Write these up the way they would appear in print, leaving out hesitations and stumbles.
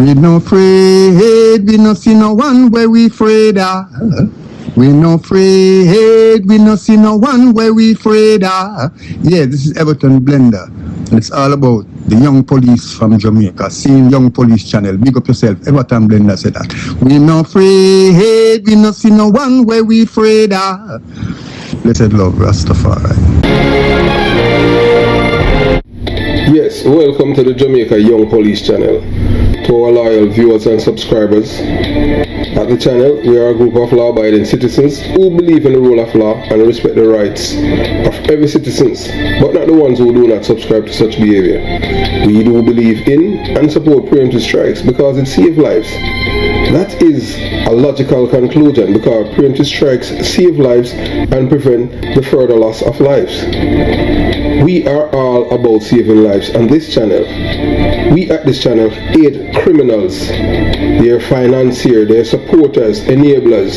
We no afraid, we no see no one where we afraid of. We no afraid, we no see no one where we afraid of. Yeah, this is Everton Blender. And it's all about the young police from Jamaica, seeing Young Police Channel. Big up yourself, Everton Blender said that. We no afraid, we no see no one where we afraid of. Blessed love, Rastafari. Yes, welcome to the Jamaica Young Police Channel. To our loyal viewers and subscribers, at the channel we are a group of law-abiding citizens who believe in the rule of law and respect the rights of every citizen, but not the ones who do not subscribe to such behavior. We do believe in and support preemptive strikes because it saves lives. That is a logical conclusion because preemptive strikes save lives and prevent the further loss of lives. We are all about saving lives on this channel. We at this channel aid criminals, their financiers, their supporters, enablers,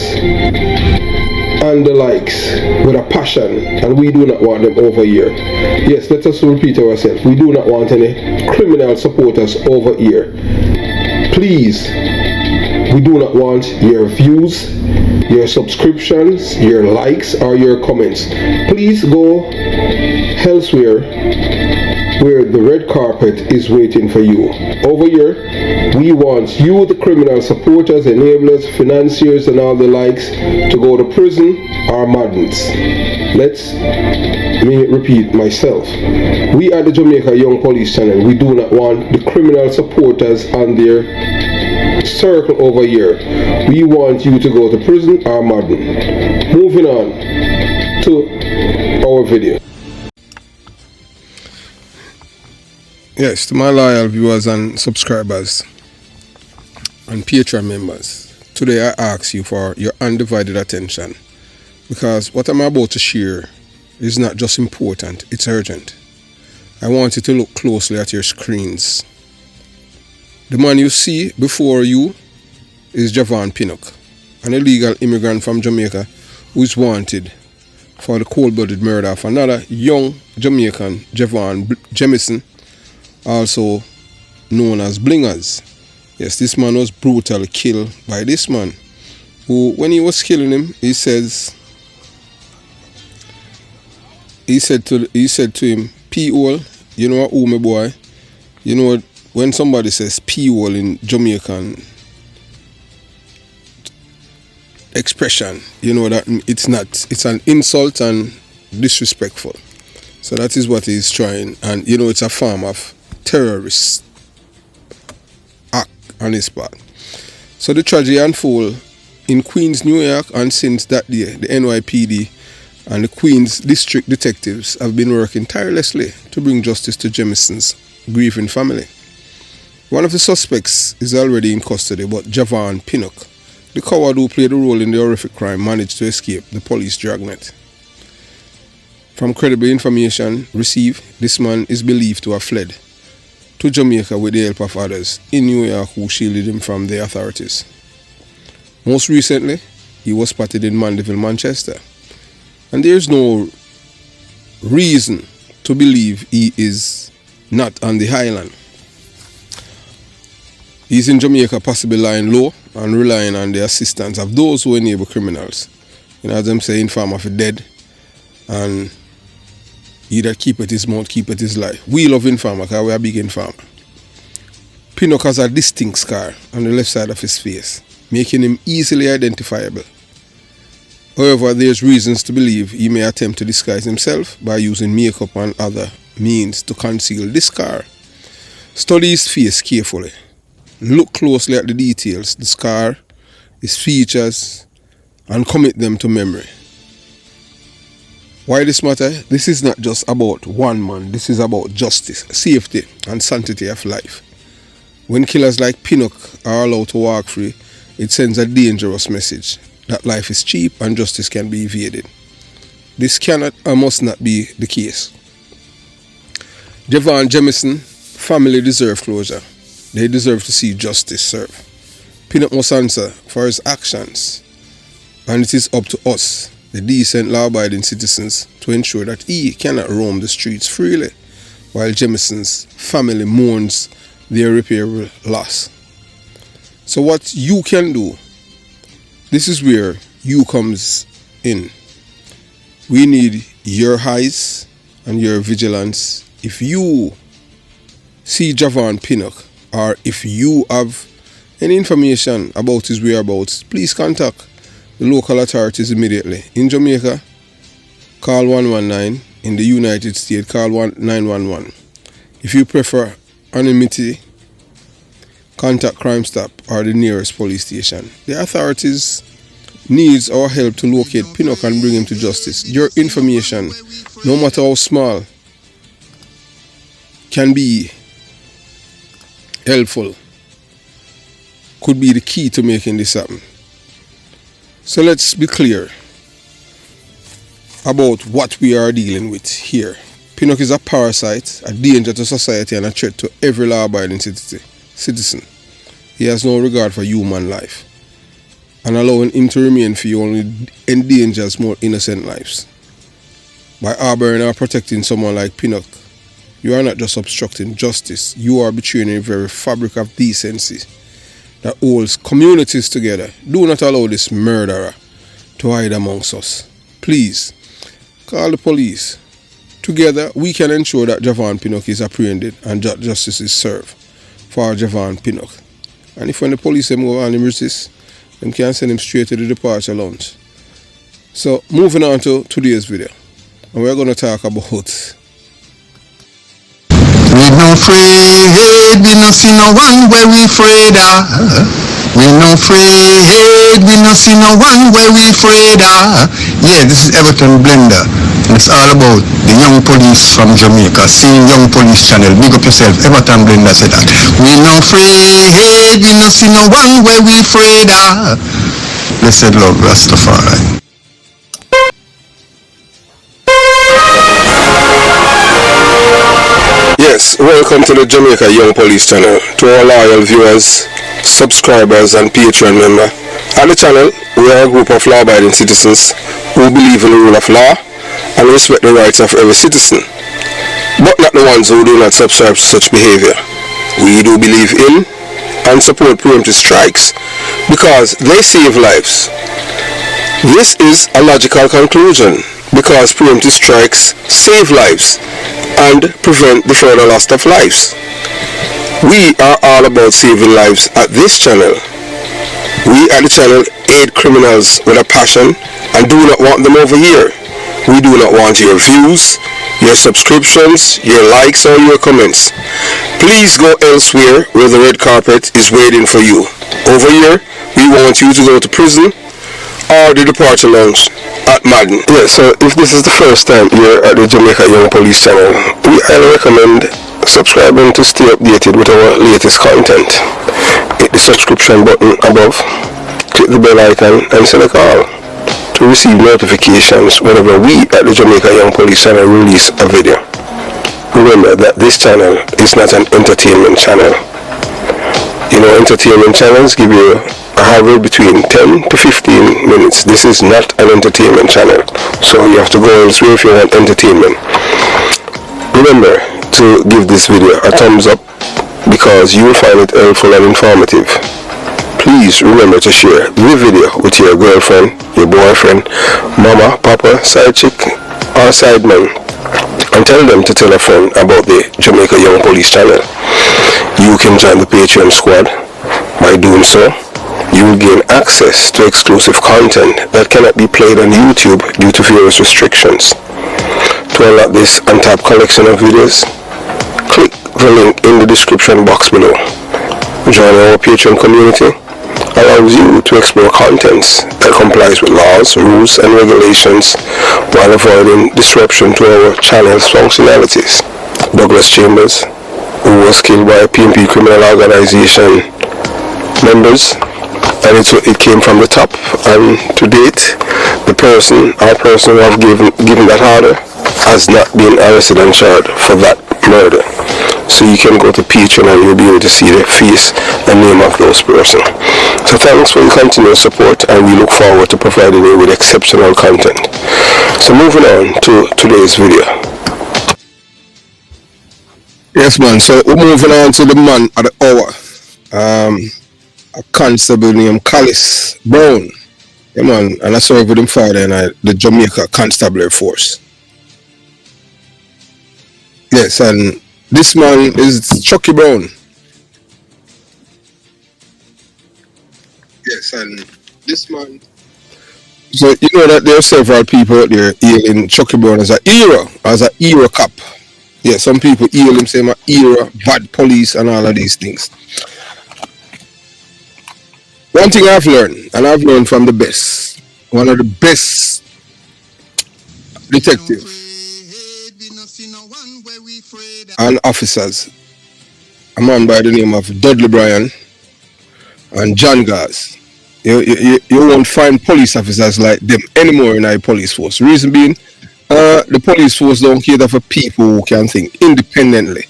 and the likes with a passion, and we do not want them over here. Yes, let us repeat ourselves. We do not want any criminal supporters over here. Please, we do not want your views, your subscriptions, your likes, or your comments. Please go elsewhere where the red carpet is waiting for you. Over here, we want you, the criminal supporters, enablers, financiers, and all the likes, to go to prison or madness. Let me repeat myself. We at the Jamaica Young Police Channel, we do not want the criminal supporters and their circle over here. We want you to go to prison or madness. Moving on to our video. Yes, to my loyal viewers and subscribers and Patreon members, today I ask you for your undivided attention because what I'm about to share is not just important, it's urgent. I want you to look closely at your screens. The man you see before you is Javon Pinnock, an illegal immigrant from Jamaica who is wanted for the cold-blooded murder of another young Jamaican, Javon Jemison, also known as Blingers. Yes, this man was brutally killed by this man who, when he was killing him, he said to him, P-hole, you know who, my boy? You know, when somebody says P-hole in Jamaican expression, you know that it's an insult and disrespectful. So that is what he's trying, and you know it's a form of terrorist act on his part. So the tragedy unfolded in Queens, New York, and since that day, the NYPD and the Queens District Detectives have been working tirelessly to bring justice to Jemison's grieving family. One of the suspects is already in custody, but Javon Pinnock, the coward who played a role in the horrific crime, managed to escape the police dragnet. From credible information received, this man is believed to have fled to Jamaica with the help of others in New York who shielded him from the authorities. Most recently, he was spotted in Mandeville, Manchester, and there is no reason to believe he is not on the island. He is in Jamaica, possibly lying low and relying on the assistance of those who enable criminals. You know, as them say, inform of the dead, and he that keepeth his mouth, keepeth his life. We love informer because we are big informer. Pinnock has a distinct scar on the left side of his face, making him easily identifiable. However, there's reasons to believe he may attempt to disguise himself by using makeup and other means to conceal this scar. Study his face carefully. Look closely at the details, the scar, his features, and commit them to memory. Why this matter? This is not just about one man. This is about justice, safety, and sanctity of life. When killers like Pinnock are allowed to walk free, it sends a dangerous message that life is cheap and justice can be evaded. This cannot and must not be the case. Javon Jemison family deserve closure. They deserve to see justice served. Pinnock must answer for his actions, and it is up to us, the decent law-abiding citizens, to ensure that he cannot roam the streets freely while Jemison's family mourns their irreparable loss. So what you can do, this is where you comes in. We need your eyes and your vigilance. If you see Javon Pinnock, or if you have any information about his whereabouts, please contact the local authorities immediately. In Jamaica, call 119. In the United States, call 911. If you prefer anonymity, contact Crime Stop or the nearest police station. The authorities needs our help to locate Pinnock and bring him to justice. Your information, no matter how small, can be helpful, could be the key to making this happen. So let's be clear about what we are dealing with here. Pinnock is a parasite, a danger to society, and a threat to every law-abiding citizen. He has no regard for human life, and allowing him to remain free only endangers more innocent lives. By harboring or protecting someone like Pinnock, you are not just obstructing justice, you are betraying the very fabric of decency that holds communities together. Do not allow this murderer to hide amongst us. Please, call the police. Together, we can ensure that Javon Pinnock is apprehended and justice is served for Javon Pinnock. And if when the police go on him resist, them can send him straight to the departure lounge. So, moving on to today's video. And we're going to talk about... We no afraid, we no see no one where we afraid of. We no afraid, we no see no one where we afraid of. Yeah, this is Everton Blender. It's all about the young police from Jamaica. Seeing Young Police Channel. Big up yourself. Everton Blender said that. We no afraid, we no see no one where we afraid of. Blessed love, Rastafari. Yes, welcome to the Jamaica Young Police Channel. To our loyal viewers, subscribers and Patreon members. At the channel, we are a group of law-abiding citizens who believe in the rule of law and respect the rights of every citizen, but not the ones who do not subscribe to such behavior. We do believe in and support preemptive strikes because they save lives. This is a logical conclusion because preemptive strikes save lives and prevent the further loss of lives. We are all about saving lives at this channel. We at the channel aid criminals with a passion and do not want them over here. We do not want your views, your subscriptions, your likes or your comments. Please go elsewhere where the red carpet is waiting for you. Over here, we want you to go to prison or the departure lounge at Madden. Yeah, so if this is the first time you're at the Jamaica Young Police Channel, we highly recommend subscribing to stay updated with our latest content. Hit the subscription button above, click the bell icon and select all to receive notifications whenever we at the Jamaica Young Police Channel release a video. Remember that this channel is not an entertainment channel. You know, entertainment channels give you a average between 10 to 15 minutes. This is not an entertainment channel, so you have to go elsewhere if you want entertainment. Remember to give this video a thumbs up because you will find it helpful and informative. Please remember to share the video with your girlfriend, your boyfriend, mama, papa, side chick or side man, and tell them to tell a friend about the Jamaica Young Police Channel. You can join the Patreon squad. By doing so, you will gain access to exclusive content that cannot be played on YouTube due to various restrictions. To unlock this untapped collection of videos, click the link in the description box below. Join our Patreon community allows you to explore contents that complies with laws, rules and regulations while avoiding disruption to our channel's functionalities. Douglas Chambers, who was killed by a PMP criminal organization members, and it came from the top, and to date the person who have given that order has not been arrested and charged for that murder. So you can go to Patreon and you'll be able to see the face and name of those persons. So thanks for your continued support, and we look forward to providing you with exceptional content. So moving on to today's video. Yes man, so we're moving on to the man of the hour. a constable named Callis Brown. Yeah, man, and I served with him father in the Jamaica Constabulary Force. Yes, and this man is Chucky Brown. Yes, and this man. So you know that there are several people out there hailing Chucky Brown as an era cop. Yeah, some people hail him saying era, bad police and all of these things. One thing I've learned, and I've learned from the best, one of the best detectives and officers, a man by the name of Dudley Bryan and John Gaz. You won't find police officers like them anymore in our police force. Reason being, the police force don't cater for people who can think independently.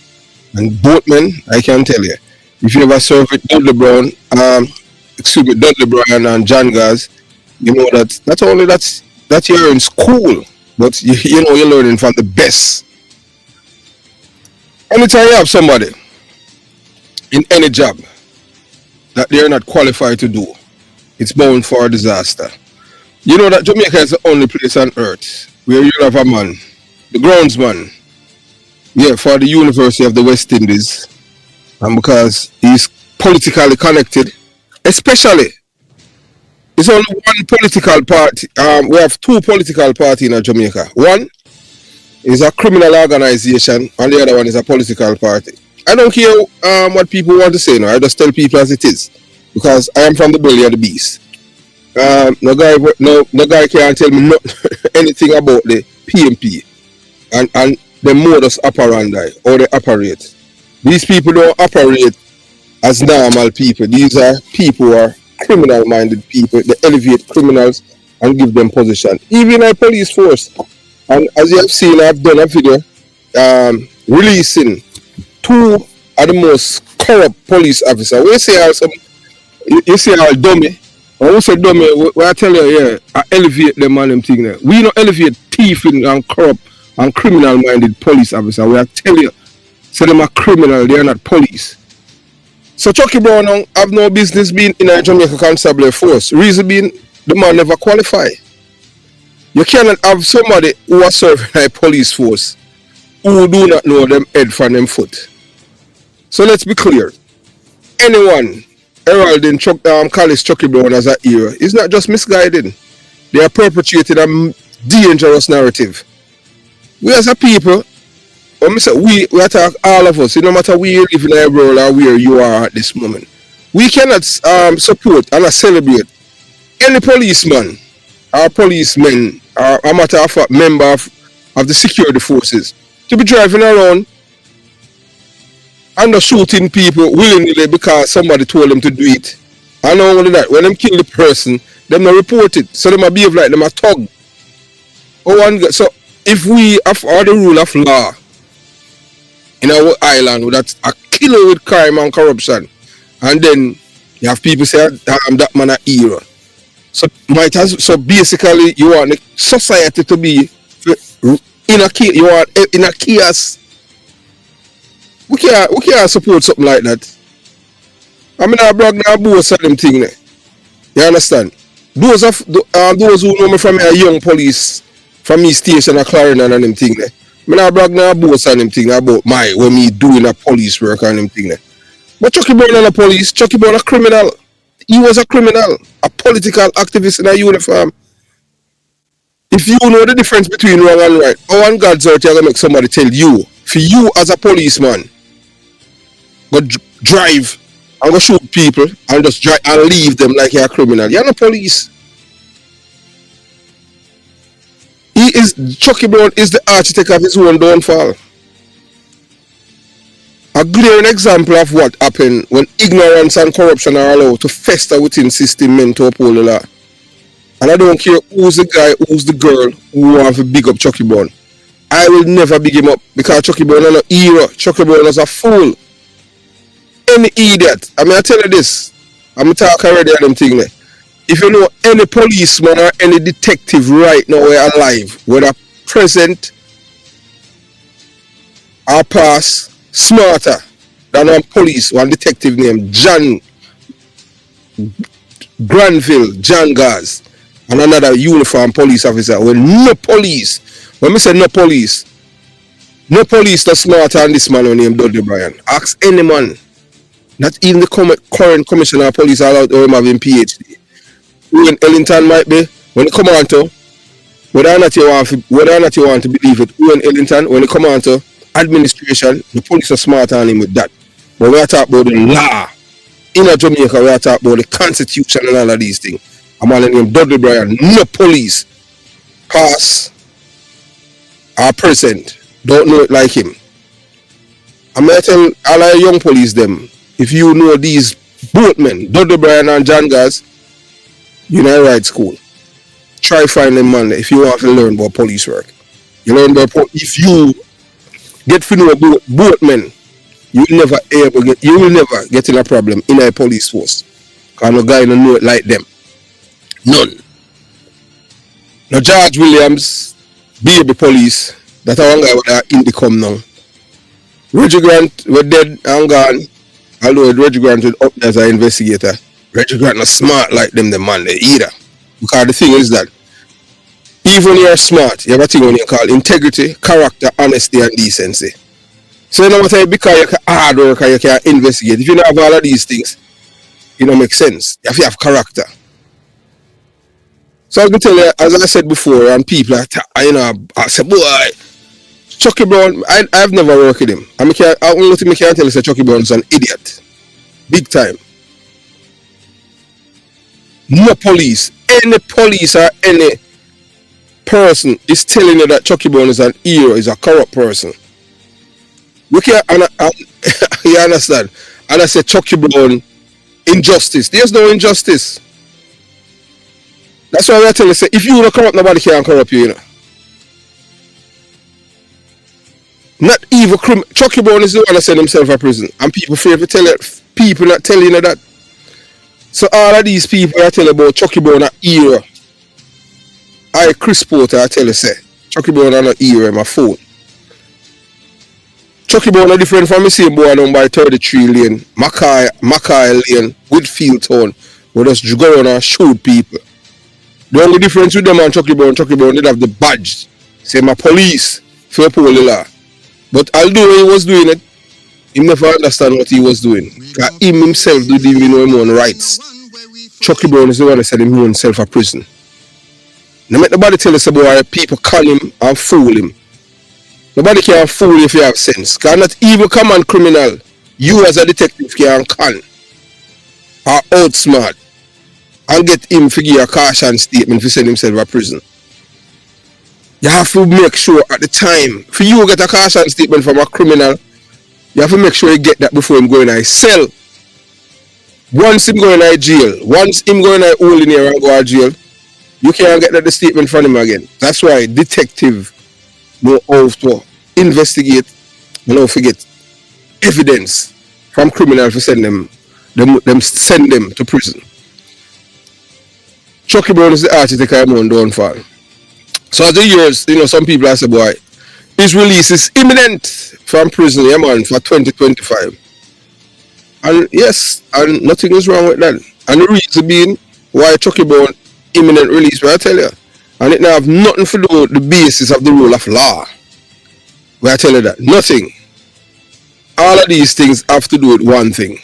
And both men, I can tell you, if you ever serve with Dudley Bryan and John Gaz, you know that not only that you're in school, but you know you're learning from the best. Anytime you have somebody in any job that they're not qualified to do, it's bound for a disaster. You know that Jamaica is the only place on earth where you have a man, the groundsman, for the University of the West Indies, and because he's politically connected, especially, it's only one political party. We have two political parties in Jamaica. One is a criminal organization, and the other one is a political party. I don't care what people want to say now. I just tell people as it is, because I am from the belly of the beast. No guy can't tell me anything about the PMP and the modus operandi or they operate. These people don't operate as normal people. These are people who are criminal-minded people. They elevate criminals and give them position. Even our police force. And as you have seen, I've done a video releasing two of the most corrupt police officers. We say you say all dummy. When we say dummy, I tell you, I elevate them and them thing there. We don't elevate thieving and corrupt and criminal-minded police officers. We tell you, say them are criminal, they are not police. So Chucky Brown have no business being in a Jamaica Constabulary Force. Reason being, the man never qualify. You cannot have somebody who are serving a police force who do not know them head from them foot. So let's be clear. Anyone heralding Callis Chucky Brown as an hero is not just misguided. They are perpetuating a dangerous narrative. We as a people, when we say we attack all of us, no matter where you live in a world or where you are at this moment. We cannot support and celebrate any policeman or policemen or a matter of fact member of the security forces to be driving around and shooting people willingly because somebody told them to do it. And not only that, when them kill the person, them not report it. So them a behave like them a thug. So if we have all the rule of law in our island that's a killer with crime and corruption, and then you have people say that man a hero. So basically you want the society to be in a chaos. We can't support something like that. I mean, I brag now both of them thing there. You understand? Those who know me from a young police from East Station of Clarendon and them thing there. I mean, I brag now both of them thing about when me doing a police work and them thing there. But Chucky Brown not a police. Chucky Brown a criminal. He was a criminal, a political activist in a uniform. If you know the difference between wrong and right, how on God's earth you gonna make somebody tell you, for you as a policeman, go drive and go shoot people and just drive and leave them like you're a criminal? You're not police. Chucky Brown is the architect of his own downfall. A glaring example of what happened when ignorance and corruption are allowed to fester within system men to uphold the law. And I don't care who's the guy, who's the girl who wants to big up Chucky Brown. I will never big him up because Chucky Brown is not a hero. Chucky Brown is a fool. Any idiot. I mean, I tell you this. I'm talking already on them thing there. If you know any policeman or any detective right now who are alive, whether present or past, smarter than one police, one detective named John Granville, John Gaz, and another uniformed police officer. When no police, when me say no police that's smarter than this man named Dudley Bryan. Ask any man, not even the current commissioner of police allowed or him having PhD. When Ellington might be, when he come on to, whether or not you want to believe it, when Ellington, when he come on to administration, the police are smarter than him with that. But we are talking about the law. In Jamaica, we are talking about the constitution and all of these things. A man named Dudley Bryan, no police, past or present, don't know it like him. I'm going to tell all our young police them, if you know these boatmen, Dudley Bryan and John Gaz, you're in the right school. Try find them man if you want to learn about police work. You learn about if you get to know boatmen, you will never get in a problem in a police force. Because no guy don't know it like them. None. Now George Williams, baby police, that one guy with in the come now. Reggie Grant was dead and gone. Although Reggie Grant was up as an investigator. Reggie Grant not smart like them man they either. Because the thing is that even when you're smart, you have a thing when you call integrity, character, honesty, and decency. So no matter because you can hard work and you can investigate, if you don't have all of these things, it don't make sense. You have to have character. So I can tell you, as I said before, and people I say, boy, Chucky Brown, I've never worked with him. I only thing I can tell you is that Chucky Brown is an idiot. Big time. No police, any police or any person is telling you that Chucky Brown is an hero, is a corrupt person. We can't, you understand? And I say Chucky Brown, injustice. There's no injustice. That's why I tell you, say, if you don't corrupt, nobody can corrupt you, you know. Not evil criminal. Chucky Brown is the one that sent himself to prison. And people afraid to tell it. People not telling you that. So all of these people I tell you about Chucky Brown a hero. Chris Porter I tell you say Chucky Brown a hero in my phone. Chucky Brown are different from the same boy down by 33 lane, Mackay lane, Whitfield town, where just go around and shoot people. The only difference with them and Chucky Brown did have the badge. Say my police for uphold the law. But although he was doing it, he never understand what he was doing. Because him himself didn't even know his own rights. Chucky Brown is the one that said him himself a prison. No make nobody tell us about people con him and fool him. Nobody can fool you if you have sense. Because not even common criminal, you as a detective can con or outsmart and get him to give a caution statement to send himself to prison. You have to make sure at the time, for you to get a caution statement from a criminal, you have to make sure you get that before him going to cell. Once him going to jail, once him going to holding here and go to jail, you can't get that statement from him again. That's why detective know how to investigate and how to get evidence from criminals to send them to prison. Chucky Brown is the architect of my own downfall. So as the years, some people say, boy, his release is imminent from prison, yeah man, for 2025. And yes, and nothing is wrong with that. And the reason being why Chucky Brown imminent release, where I tell you, and it now have nothing to do with the basis of the rule of law. Where I tell you that, nothing. All of these things have to do with one thing.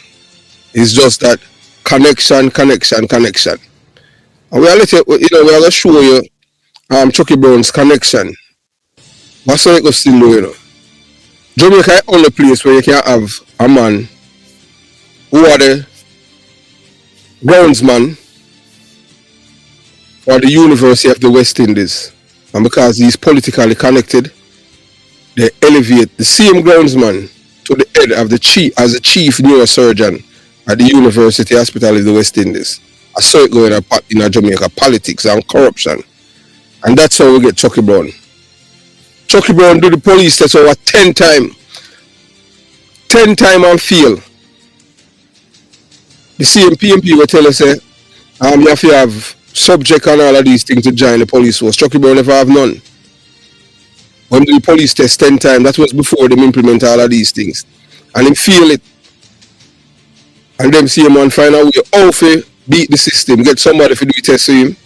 It's just that connection. And we are we are going to show you Chucky Brown's connection. What's what it goes still do, Jamaica is the only place where you can have a man who are the groundsman for the University of the West Indies. And because he's politically connected, they elevate the same groundsman to the head of the chief as the chief neurosurgeon at the University Hospital of the West Indies. I saw it going in Jamaica, politics and corruption. And that's how we get Chucky Brown. Chucky Brown do the police test over 10 times. 10 times and fail. The same PMP will tell us, you have to have subject and all of these things to join the police force. Chucky Brown never have none. When do the police test 10 times, that was before them implement all of these things. And him feel it. And them see him and find out how to beat the system, get somebody to do a test to him.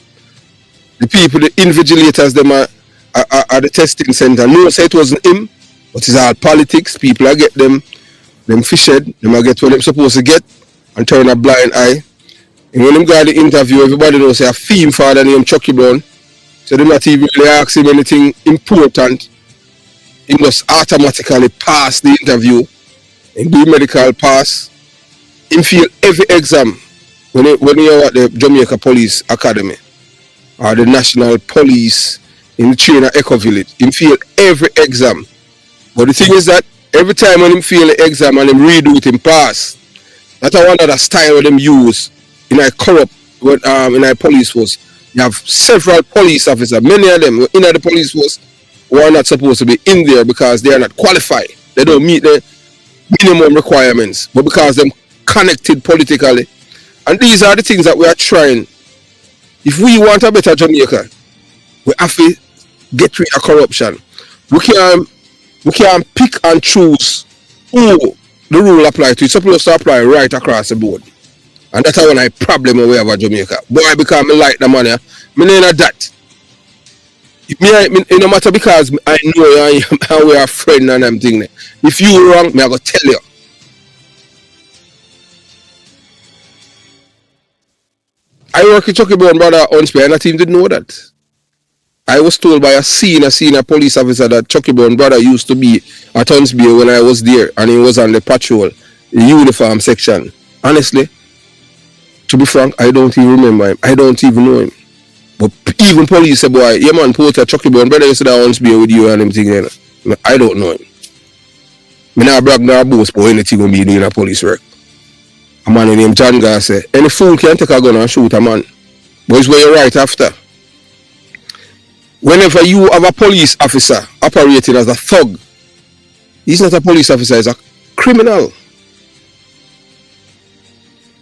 The people, the invigilators, them are the testing center. No, say it wasn't him, but it's all politics. People, I get them fished, them I get what them supposed to get and turn a blind eye. And when them got the interview, everybody knows say a theme father named Chucky Brown. So they not even really ask him anything important. He just automatically pass the interview and do medical pass. He fail every exam when you're at the Jamaica Police Academy or the National Police in the trainer Echo Village. He fail every exam. But the thing is that every time when him fail the exam and him redo it, him pass. That's one of the style them use in a corrupt in a police force. You have several police officers, many of them in the police force who are not supposed to be in there because they are not qualified. They don't meet the minimum requirements, but because them connected politically. And these are the things that we are trying. If we want a better Jamaica, we have to get rid of corruption. We can pick and choose who the rule apply to. It's supposed to apply right across the board. And that's one of the problem we have in Jamaica. Boy, because I like the money, I know that. It no matter because I know we are friends and I'm thinking. If you wrong, I go tell you. I work with Chucky Brown brother at Huntsby and I even didn't know that. I was told by a senior police officer that Chucky Brown brother used to be at Huntsby when I was there and he was on the patrol, the uniform section. Honestly, to be frank, I don't even remember him. I don't even know him. But even police say, boy, yeah man, Porter, Chucky Brown brother used to that Huntsby with you and him thing. I don't know him. I not brag nor boast for anything when be doing a police work. A man named John Gar say, any fool can take a gun and shoot a man. But it's where you're right after. Whenever you have a police officer operating as a thug, he's not a police officer, he's a criminal.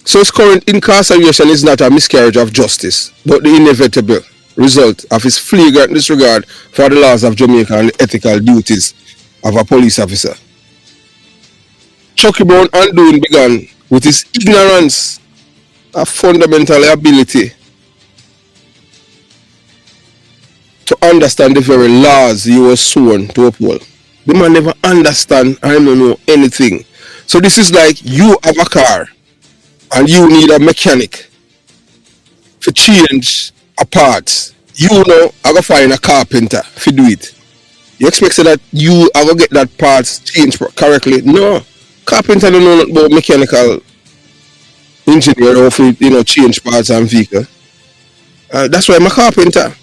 So his current incarceration is not a miscarriage of justice, but the inevitable result of his flagrant disregard for the laws of Jamaica and the ethical duties of a police officer. Chucky Brown undoing began with his ignorance of fundamental ability to understand the very laws he was sworn to uphold. The man never understand and don't know anything. So this is like you have a car and you need a mechanic to change a part. You know, I go find a carpenter to do it. You expect that you are going to get that part changed correctly? No. Carpenter don't know about mechanical engineer or for, change parts and vehicle. That's why I'm a carpenter.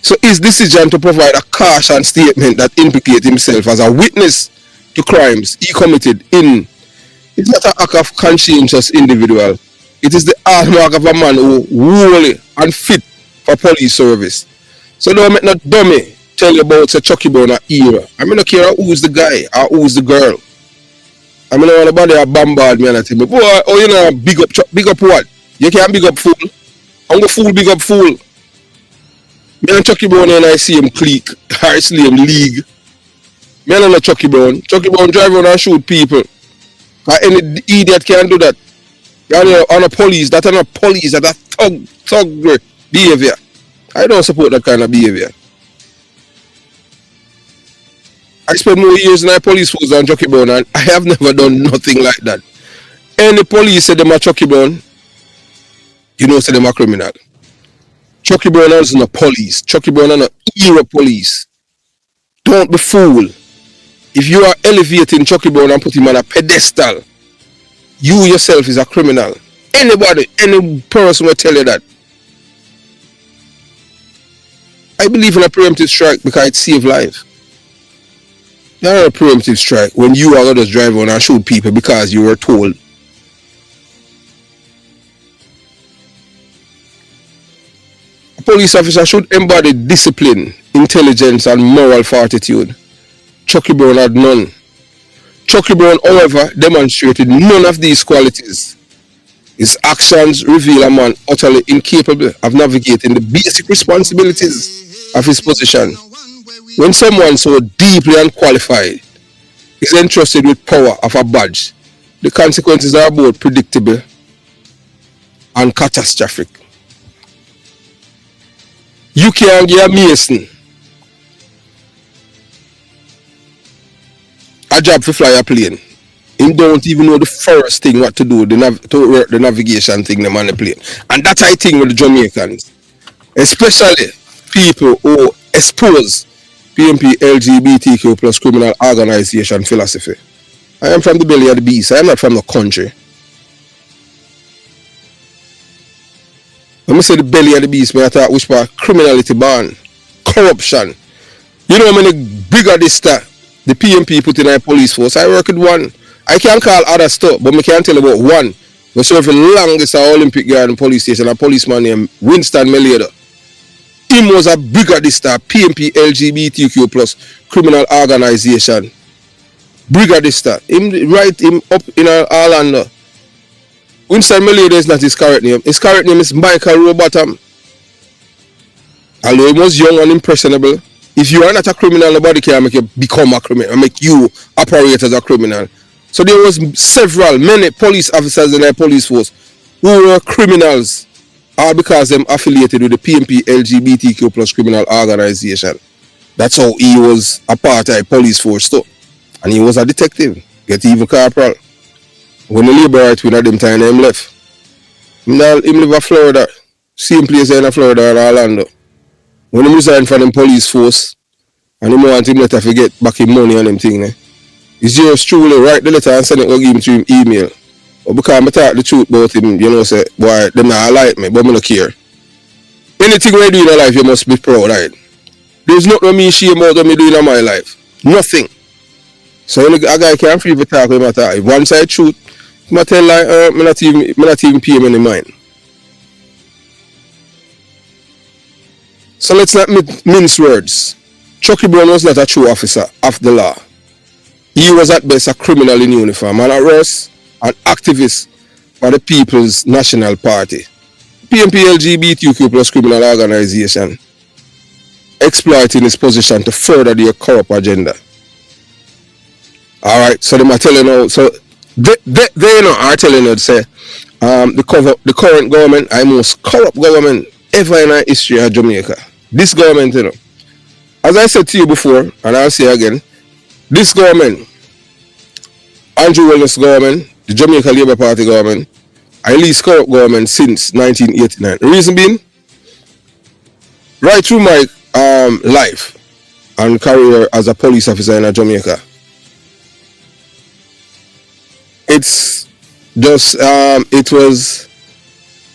So his decision to provide a caution statement that implicates himself as a witness to crimes he committed it's not an act of conscientious individual. It is the hallmark of a man who wholly unfit for police service. So don't make no dummy tell you about Chucky Brown era. I mean, I don't care who's the guy or who's the girl. I mean, I want to bombard me and I tell me, boy, oh, you know, big up what? You can't big up fool. I'm going to fool, big up fool. Me and Chucky Brown and I see him clique, or see him league. Me and not Chucky Brown. Chucky Brown drive around and shoot people. Any idiot can do that. On a police, that's not police, that's a thug behavior. I don't support that kind of behavior. I spent more years in a police force than Chucky Brown and I have never done nothing like that. Any police say them are Chucky Brown, you know say them are criminal. Chucky Brown is not police. Chucky Brown is not era police. Don't be fooled. If you are elevating Chucky Brown and put him on a pedestal, you yourself is a criminal. Anybody, any person will tell you that. I believe in a preemptive strike because it saves life. Not a preemptive strike when you are going to drive on and shoot people because you were told. A police officer should embody discipline, intelligence, and moral fortitude. Chucky Brown had none. Chucky Brown, however, demonstrated none of these qualities. His actions reveal a man utterly incapable of navigating the basic responsibilities of his position. When someone so deeply unqualified is entrusted with power of a badge, the consequences are both predictable and catastrophic. You can't give a Mason a job to fly a plane. Him don't even know the first thing what to do, to work the navigation thing them on the plane. And that's I think with the Jamaicans. Especially people who expose PMP LGBTQ plus criminal organization philosophy. I am from the belly of the beast. I am not from the country. When I say the belly of the beast, I talk which part criminality born, corruption. You know how many bigger this that the PMP put in a police force. I work with one. I can't call other stuff, but I can't tell about one. We serve the longest Olympic guard in police station, a policeman named Winston Meleda. Him was a bigger this that PMP LGBTQ plus criminal organization. Bigger this that. Him write him up in Orlando. Winston Meleda is not his correct name. His correct name is Michael Robotham. Although he was young and impressionable, if you are not a criminal, nobody can make you become a criminal, make you operate as a criminal. So there was many police officers in their police force who were criminals, all because them affiliated with the PMP LGBTQ plus criminal organization. That's how he was a part of the police force too. And he was a detective, get even corporal. When the labor right win at them time, him left. Him live in Florida, same place in Florida and Orlando. When he resigned from the police force, and he want him letter to get back his money and them thing, it's just truly write the letter and send it or give him to him email. But because I talk the truth about him, you know, say, boy, them not like me, but I don't care. Anything I do in life, you must be proud, right? There's nothing me shame about what I do in my life. Nothing. So a guy can't free to talk with him at all. One side truth, I tell like, I'm not even pay him any mind. So let's not mince words. Chucky Brown was not a true officer of the law. He was at best a criminal in uniform and at worst an activist for the People's National Party. PMP LGBTQ plus criminal organization exploiting his position to further their corrupt agenda. Alright, so they are telling you, so they are telling you, say, the current government is the most corrupt government ever in the history of Jamaica. This government, you know, as I said to you before, and I'll say again, this government, Andrew Wellness government, the Jamaica Labour Party government, are the least corrupt government since 1989. The reason being, right through my life and career as a police officer in Jamaica, it's just, it was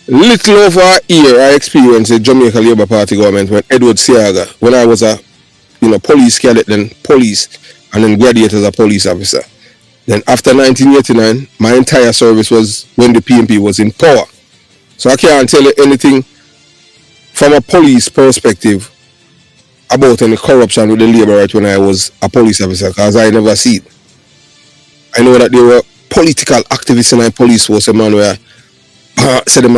little over a year I experienced the Jamaica Labour Party government when Edward Siaga, when I was a police cadet, then police, and then graduated as a police officer. Then after 1989, my entire service was when the PMP was in power. So I can't tell you anything from a police perspective about any corruption with the labor right when I was a police officer, because I never see it. I know that there were political activists in my police force, man, where said them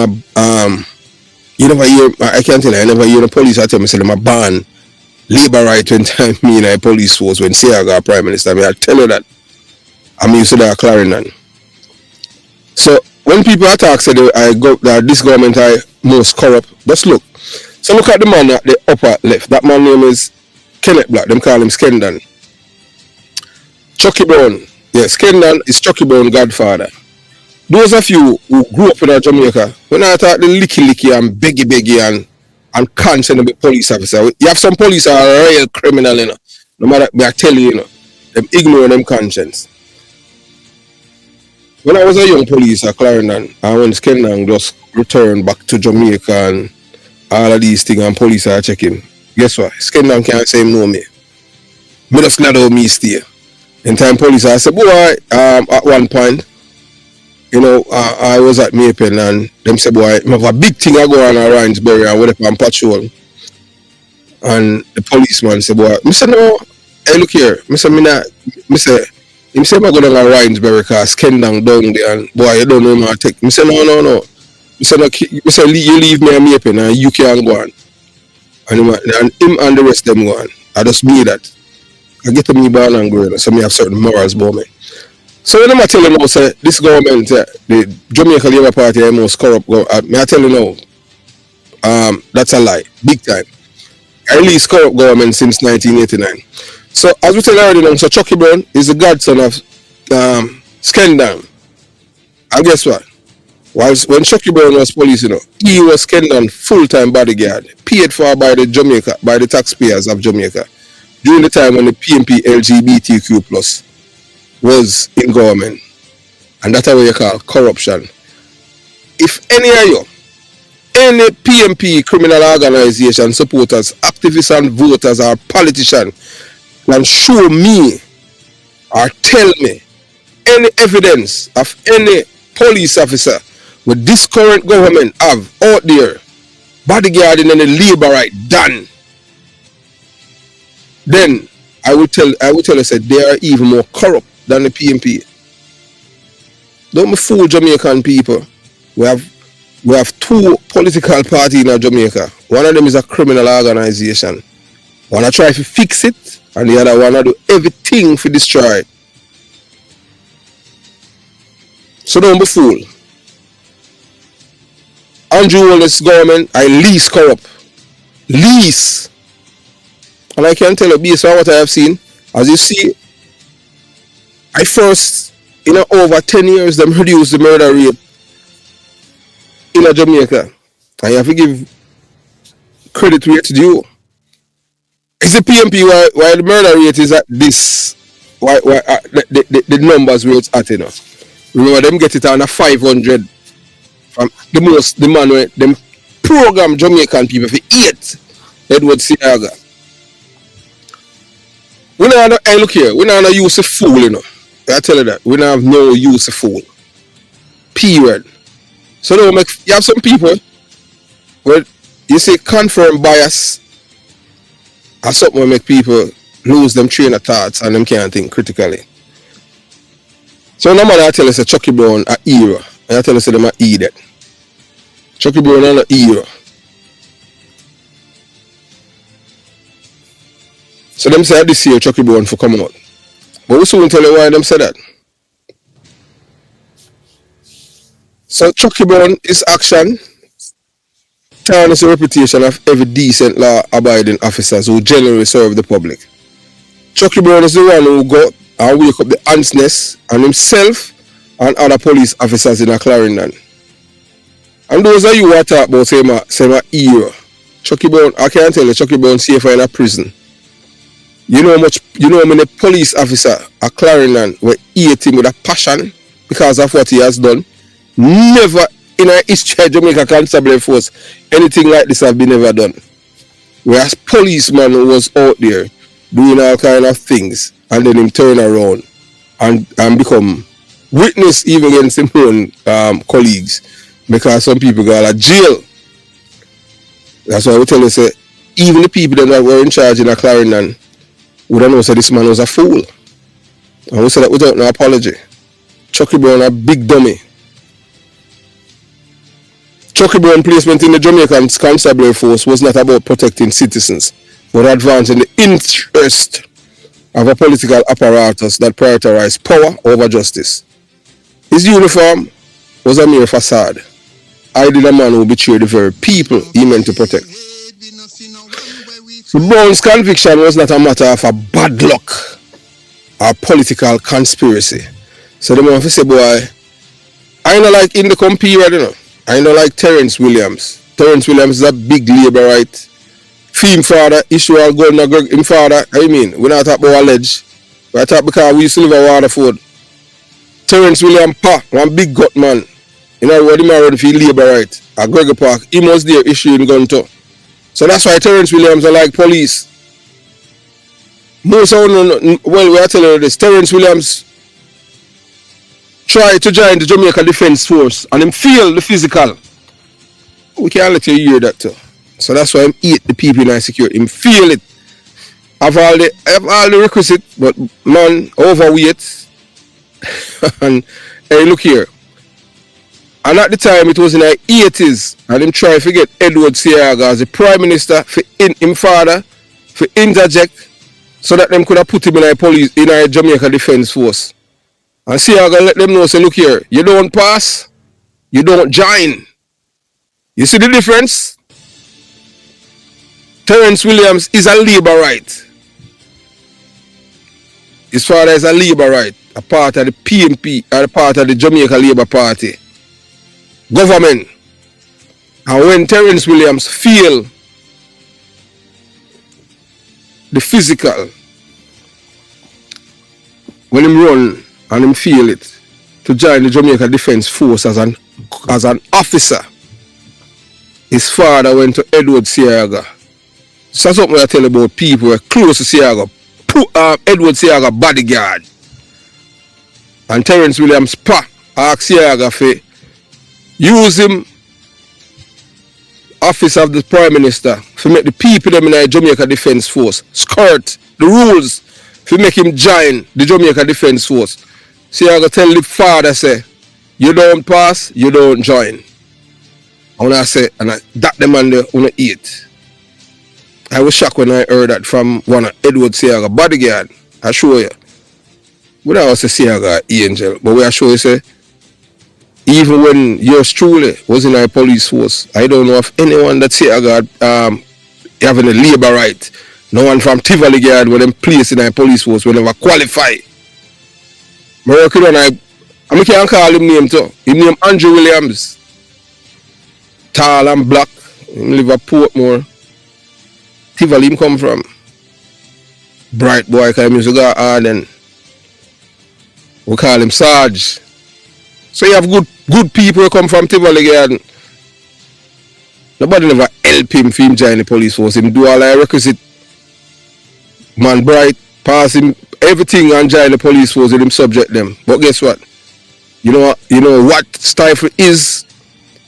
you never hear, I can't tell you, I never hear the police I tell me say them a ban labor right when time me in a police force when Siaga Prime Minister. I tell you that. I'm used to that Clarendon. So when people attack say that this government is most corrupt, just look. So look at the man at the upper left. That man name is Kenneth Black. Them call him Skendan. Chucky Brown. Yes, Skendan is Chucky Brown godfather. Those of you who grew up in Jamaica, when I talk the licky and beggy and conscience police officer, you have some police are a real criminal, you know. No matter, I tell you, you know, them ignore them conscience. When I was a young police at Clarendon, and when Skendan just returned back to Jamaica and all of these things and police are checking, guess what? Skendan can't say him know me. Me just glad how me stay. In time police I said, boy, at one point, you know, I was at Maple and them said, boy, I have a big thing I go on at Rhinesbury and went up on patrol. And the policeman said, boy, I said, no, hey, look here. I said, him say, I go down to Rhinesbury because Skendan down there and, boy, you don't know him. I said, no. I said, you leave me at Maple and you can't go on. And him and the rest of them go on. I just me that. I get to me born and growing, so me have certain morals about me. So when I tell you now, say this government, the Jamaica Labour Party, is most corrupt. May I tell you now, that's a lie, big time. At least corrupt government since 1989. So as we tell you already now, so Chucky Brown is the godson of Skendon. And guess what? When Chucky Brown was police, he was Skendon full-time bodyguard, paid for by the taxpayers of Jamaica, during the time when the PMP LGBTQ plus was in government. And that's what you call corruption. If any of you, any PMP criminal organization supporters, activists and voters or politicians can show me or tell me any evidence of any police officer with this current government have out there bodyguarding any labor right done, then I will tell you that they are even more corrupt than the PMP. Don't be fool Jamaican people. We have two political parties in Jamaica. One of them is a criminal organization. One try to fix it, and the other one do everything to destroy it. So don't be fool. Andrew Wallace's government are least corrupt. Least. And I can tell you, based on what I have seen, as you see, I first, over 10 years, them reduced the murder rate in Jamaica. And you have to give credit where it's due. It's the PMP why the murder rate is at this. Why the numbers where it's at, Remember, them get it on a 500 from the man where them program Jamaican people for 8 Edward Siaga. We don't have look here, we don't have no use of fool, I tell you that. We don't have no use of fool. Period. So you have some people where you say confirmed bias or something will make people lose them train of thoughts and them can't think critically. So no man I tell us a Chucky Brown a hero. And I tell us them a idiot. Chucky Brown is a hero. So them say this year Chucky Brown for coming out. But we soon tell you why them say that. So Chucky Brown is action tarnish the reputation of every decent law-abiding officers who generally serve the public. Chucky Brown is the one who go and wake up the honestness and himself and other police officers in a Clarendon. And those are you who talk about say my hero. Chucky Brown, I can't tell you, Chucky Brown safer in a prison. You know how many police officer at Clarendon were hate him with a passion because of what he has done. Never in a history of Jamaica Constabulary Force anything like this have been ever done. Whereas policeman who was out there doing all kind of things and then him turn around and become witness even against his own colleagues because some people go to jail. That's why we tell you say even the people that were in charge in a Clarendon would have known that this man was a fool. And we say that without no apology. Chucky Brown a big dummy. Chucky Brown placement in the Jamaican Constabulary Force was not about protecting citizens, but advancing the interest of a political apparatus that prioritized power over justice. His uniform was a mere facade, hiding a man who betrayed the very people he meant to protect. So Brown's conviction was not a matter of a bad luck or political conspiracy. So the man say, boy, I don't like in the period, I don't like Terence Williams. Terence Williams is a big labourite. Film father, issue all gun him father. We're not talking about alleged. We're talking because we used to live at Waterford. Terence Williams Pa, one big gut man. What he married for labourite at Gregory Park. He was there issuing gun too. So that's why Terence Williams are like police. Most we are telling you this. Terence Williams tried to join the Jamaica Defence Force and him feel the physical. We can't let you hear that too. So that's why him eat the people in security. Him feel it. Have all the requisite, but man overweight. And hey, look here. And at the time it was in the 80s, and him try to get Edward Siaga as the Prime Minister for him father for interject so that them could have put him in a Jamaica Defence Force. And see, I gotta let them know, say, look here, you don't pass, you don't join. You see the difference? Terrence Williams is a Labourite. His father is a Labourite, a part of the PMP, or a part of the Jamaica Labour Party government. And when Terrence Williams feel the physical, when him run and him feel it, to join the Jamaica Defence Force as an officer, his father went to Edward Siaga. So something I tell about people who are close to Siaga. Edward Siaga bodyguard. And Terrence Williams pa asked Siaga for use him office of the Prime Minister to make the people them in the Jamaica Defence Force skirt the rules to make him join the Jamaica Defence Force. Siaga tell the father, say, you don't pass, you don't join. And I say, and that the man there on the 8. I was shocked when I heard that from one of Edward Siaga bodyguard. I show you. We don't say Siaga angel, but we are sure you say, even when yours truly was in our police force, I don't know if anyone that Siaga having a labor right. No one from Tivoli Guard when them placed in our police force will never qualify. I can't call him name too. His name Andrew Williams. Tall and black. He live at Portmore. Tivoli him come from. Bright boy, because he used to go hard and we call him Sarge. So you have good people who come from Tivoli Garden. Nobody never help him for him join the police force. Him do all the requisite. Man bright, pass him everything and join the police force and him subject them. But guess what? You know what stifle is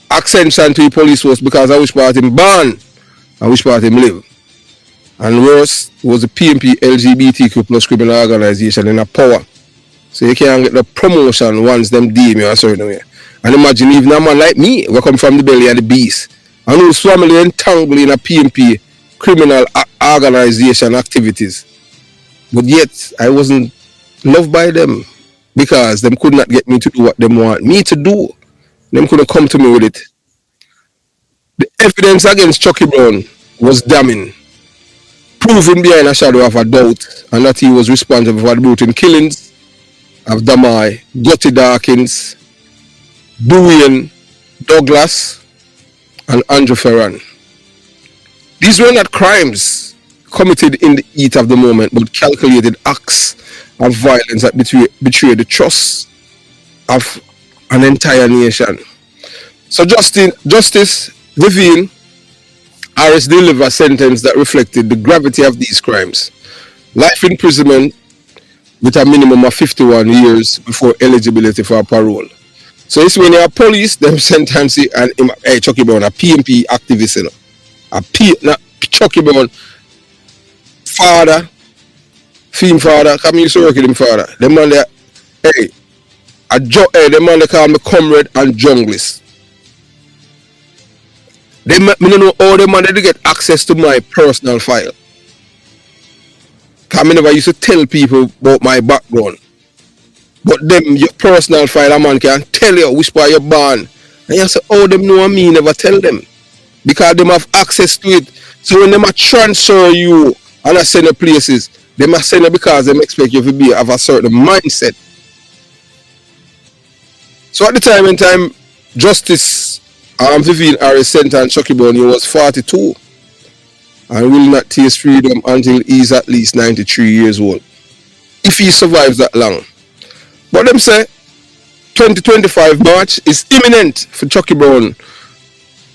accession to the police force because I which part him born and which part him live. And worse was the PMP LGBTQ plus criminal organization in a power. So you can't get the promotion once them deem you a certain way. And imagine even a man like me, we come from the belly of the beast, and whose family entangled in a PMP criminal organization activities. But yet, I wasn't loved by them because them could not get me to do what they want me to do. Them couldn't come to me with it. The evidence against Chucky Brown was damning, proving beyond a shadow of a doubt, and that he was responsible for the brutal killings of Damai, Gutty Dawkins, Dwayne Douglas, and Andrew Ferran. These were not crimes committed in the heat of the moment, but calculated acts of violence that betrayed the trust of an entire nation. So Justice Vivian Harris delivered a sentence that reflected the gravity of these crimes. Life imprisonment with a minimum of 51 years before eligibility for parole. So it's when you're police, them sentence you and Chucky Brown, a PMP activist, you know. Chucky Brown, father, film father, come used to work with him father. The man there, the man they call me comrade and junglist. Me don't know how the man they get access to my personal file. Cause I never used to tell people about my background. But them, your personal file, a man can tell you which part you're born. And you say, oh, them know me, never tell them. Because them have access to it. So when them transfer you and I send you places, they must send you because they expect you to have a certain mindset. So at the time, Justice Vivian Harris sentenced Chucky Brown, he was 42. And will not taste freedom until he's at least 93 years old. If he survives that long. But them say 2025 March is imminent for Chucky Brown.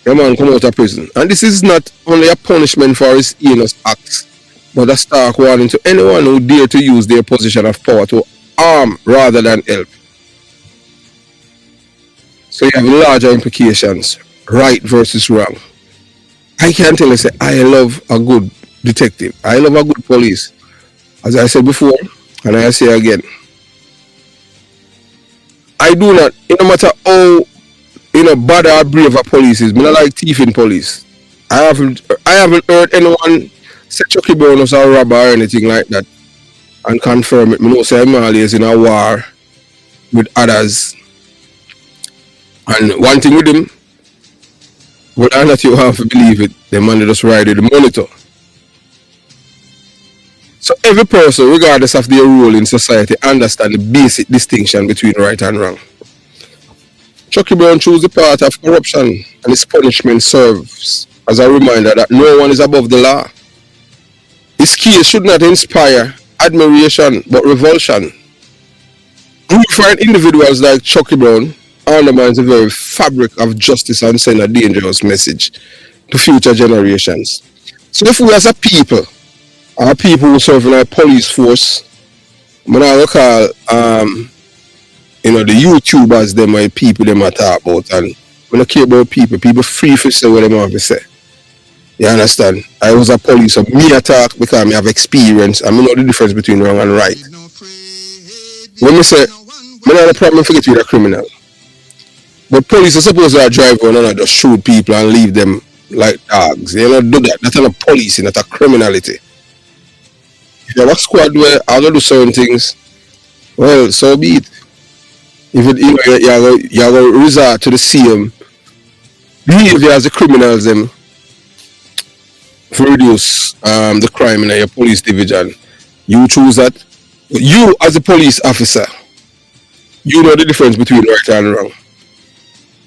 The man come out of prison. And this is not only a punishment for his heinous acts, but a stark warning to anyone who dare to use their position of power to harm rather than help. So you have larger implications, right versus wrong. I can tell you, say, I love a good detective. I love a good police. As I said before, and I say again, I do not, no matter how, bad or brave a police is, I don't like thieving police. I haven't heard anyone say Chucky Brown was a robber or anything like that and confirm it. I know say I'm always in a war with others. And one thing with them, whether or not you have to believe it, the man just ride with the monitor. So every person, regardless of their role in society, understand the basic distinction between right and wrong. Chucky Brown chose the path of corruption, and his punishment serves as a reminder that no one is above the law. His case should not inspire admiration but revulsion. Glorifying individuals like Chucky Brown undermines the very fabric of justice and sends a dangerous message to future generations. So if we as a people, our people who serve in our police force, I'm gonna call the YouTubers them or people them I talk about, and when I care about people free to say what they want to say. You understand? I was a police, so me attack because I have experience and I know the difference between wrong and right. When me say, I have a problem forget you're a criminal. But police are supposed to drive on and just shoot people and leave them like dogs. They don't do that. That's not a policing, that's a criminality. If you have a squad where I'm going to do certain things, well, so be it. If you're going to resort to the same behavior as the criminals them to reduce the crime in your police division, you choose that. You as a police officer, you know the difference between right and wrong.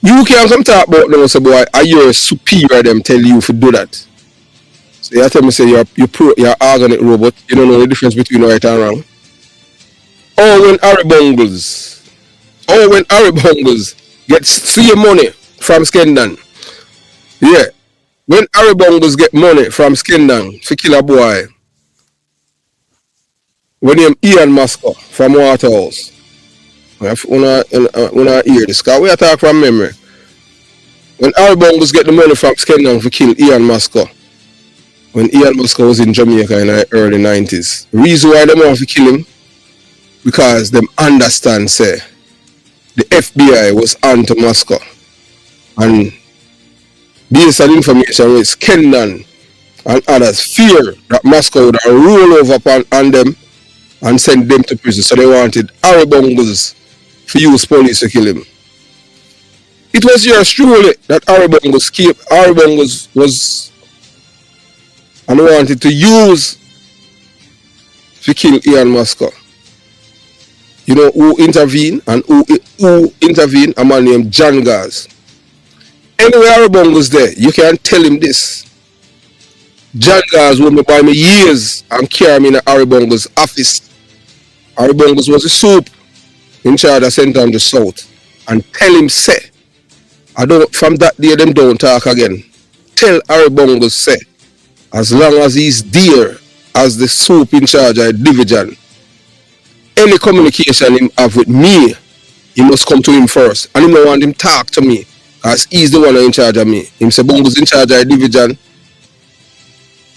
You can't come talk about them and say, boy, are you superior them tell you to do that? So you tell me say you're organic robot, you don't know the difference between right and wrong. Or when Harry Bungles get free money from Skendon. Yeah. When Harry Bungles get money from Skendon for kill a boy. When him Ian Masco from Waterhouse. When I hear this, because we are talking from memory. When Harry Bungles get the money from Skendon for kill Ian Masco. When Ian Masco was in Jamaica in the early 90s. The reason why they want to kill him, because them understand, say, the FBI was onto Moscow. And based on information with Skendon and others fear that Moscow would roll over on them and send them to prison. So they wanted Harry Bungles to use police to kill him. It was yours truly that Harry Bungles was and wanted to use to kill Ian Moscow. You know who intervened and who intervened? A man named John Gaz. Anyway, Harry Bungles there, you can tell him this. John Gaz will be by me years and carry me in the Harry Bungles office. Harry Bungles was a soup in charge of St. Andrew South. And tell him say, from that day them don't talk again. Tell Harry Bungles say, as long as he's there as the soup in charge of the division, any communication him have with me, he must come to him first. And he don't want him talk to me, as he's the one in charge of me. Him say Bungles in charge of the division.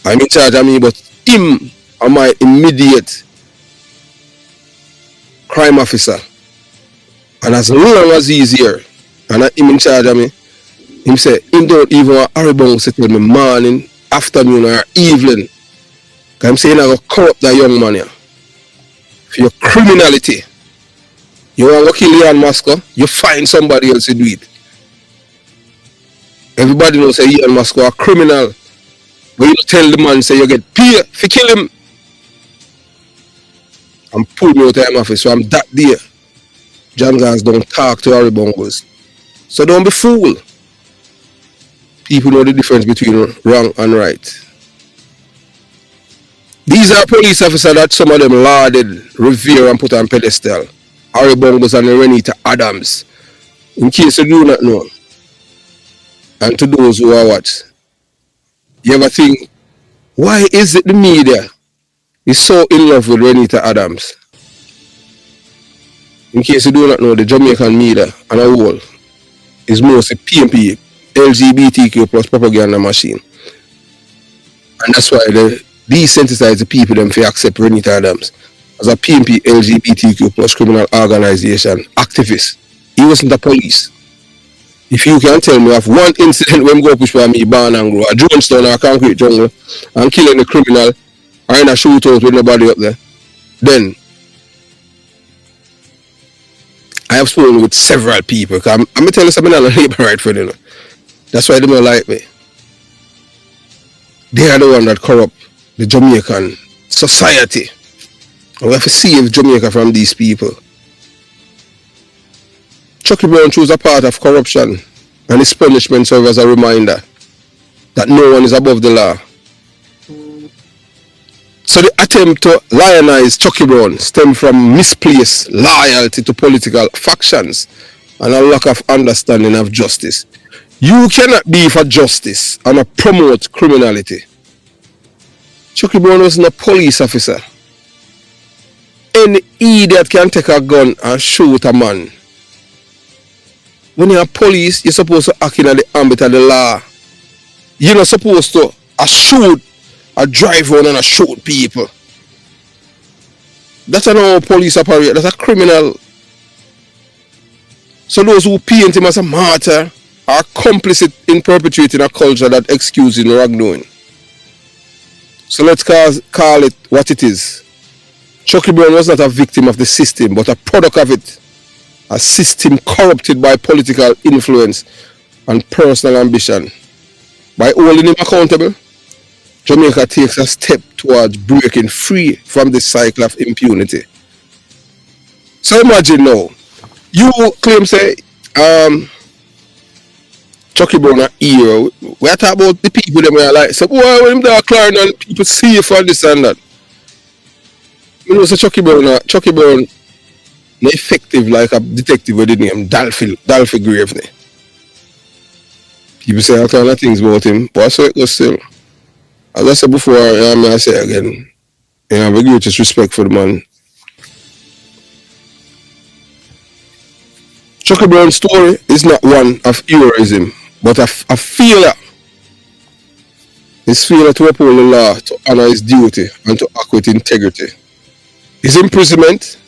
I'm in charge of me, but him are my immediate crime officer. And as long as he's here, and him in charge of me, him say, him don't even want Harry Bungles to tell me morning, afternoon, or evening. Because I'm saying I go corrupt that young man here. For your criminality. You want to kill Ian Moscow, you find somebody else to do it. Everybody knows say Ian Moscow a criminal. But you tell the man say you get paid for kill him. And pull me out of my office. So I'm that there. John Gaz don't talk to Harry Bungles. So don't be fooled. People know the difference between wrong and right. These are police officers that some of them lauded, revere and put on pedestal. Harry Bungles and Renita Adams. In case you do not know. And to those who are what? You ever think, why is it the media is so in love with Renita Adams? In case you do not know, the Jamaican media and a whole is mostly PMP, LGBTQ plus propaganda machine. And that's why they desensitize the people them to accept Renita Adams as a PMP, LGBTQ plus criminal organization activist. He wasn't a police. If you can tell me of one incident when go push by me, Barn and Grow, a Jonestown or a concrete jungle, and killing the criminal, or in a shootout with nobody up there, then I have spoken with several people. I'm going to tell you something, I'm not a labor right friend, you know. That's why they don't like me. They are the one that corrupt the Jamaican society. And we have to save Jamaica from these people. Chucky Brown chose a part of corruption, and his punishment serves as a reminder that no one is above the law. So the attempt to lionize Chucky Brown stemmed from misplaced loyalty to political factions and a lack of understanding of justice. You cannot be for justice and promote criminality. Chucky Brown wasn't a police officer. Any idiot can take a gun and shoot a man. When you're police, you're supposed to act in the ambit of the law. You're not supposed to shoot, drive around and shoot people. That's not how police operate. That's a criminal. So those who paint him as a martyr are complicit in perpetuating a culture that excuses wrongdoing. So let's call it what it is. Chucky Brown was not a victim of the system, but a product of it. A system corrupted by political influence and personal ambition. By holding him accountable, Jamaica takes a step towards breaking free from this cycle of impunity. So imagine now, you claim say, Chucky Brown a hero. We are talking about the people that we are like, so when him there clearing and people see for this and that. You know, so Chucky Brown effective like a detective with the name Dalfi Graveney. People say all kind of things about him, but I saw it was still. As I said before, I say again, I have the greatest respect for the man. Chucky Brown's story is not one of heroism, but a failure. His failure to uphold the law, to honor his duty, and to act with integrity. His imprisonment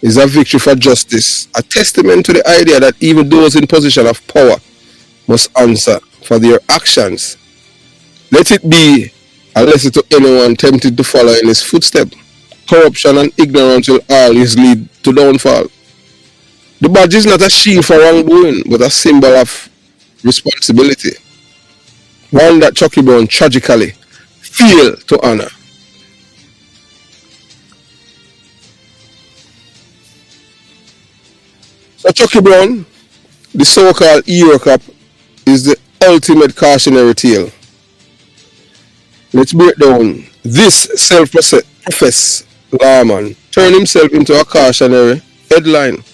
is a victory for justice, a testament to the idea that even those in position of power must answer for their actions. Let it be a lesson to anyone tempted to follow in his footsteps. Corruption and ignorance will always lead to downfall. The badge is not a shield for wrongdoing, but a symbol of responsibility. One that Chucky Brown tragically failed to honor. So Chucky Brown, the so-called hero cop, is the ultimate cautionary tale. Let's break down. This self-professed lawman turned himself into a cautionary headline.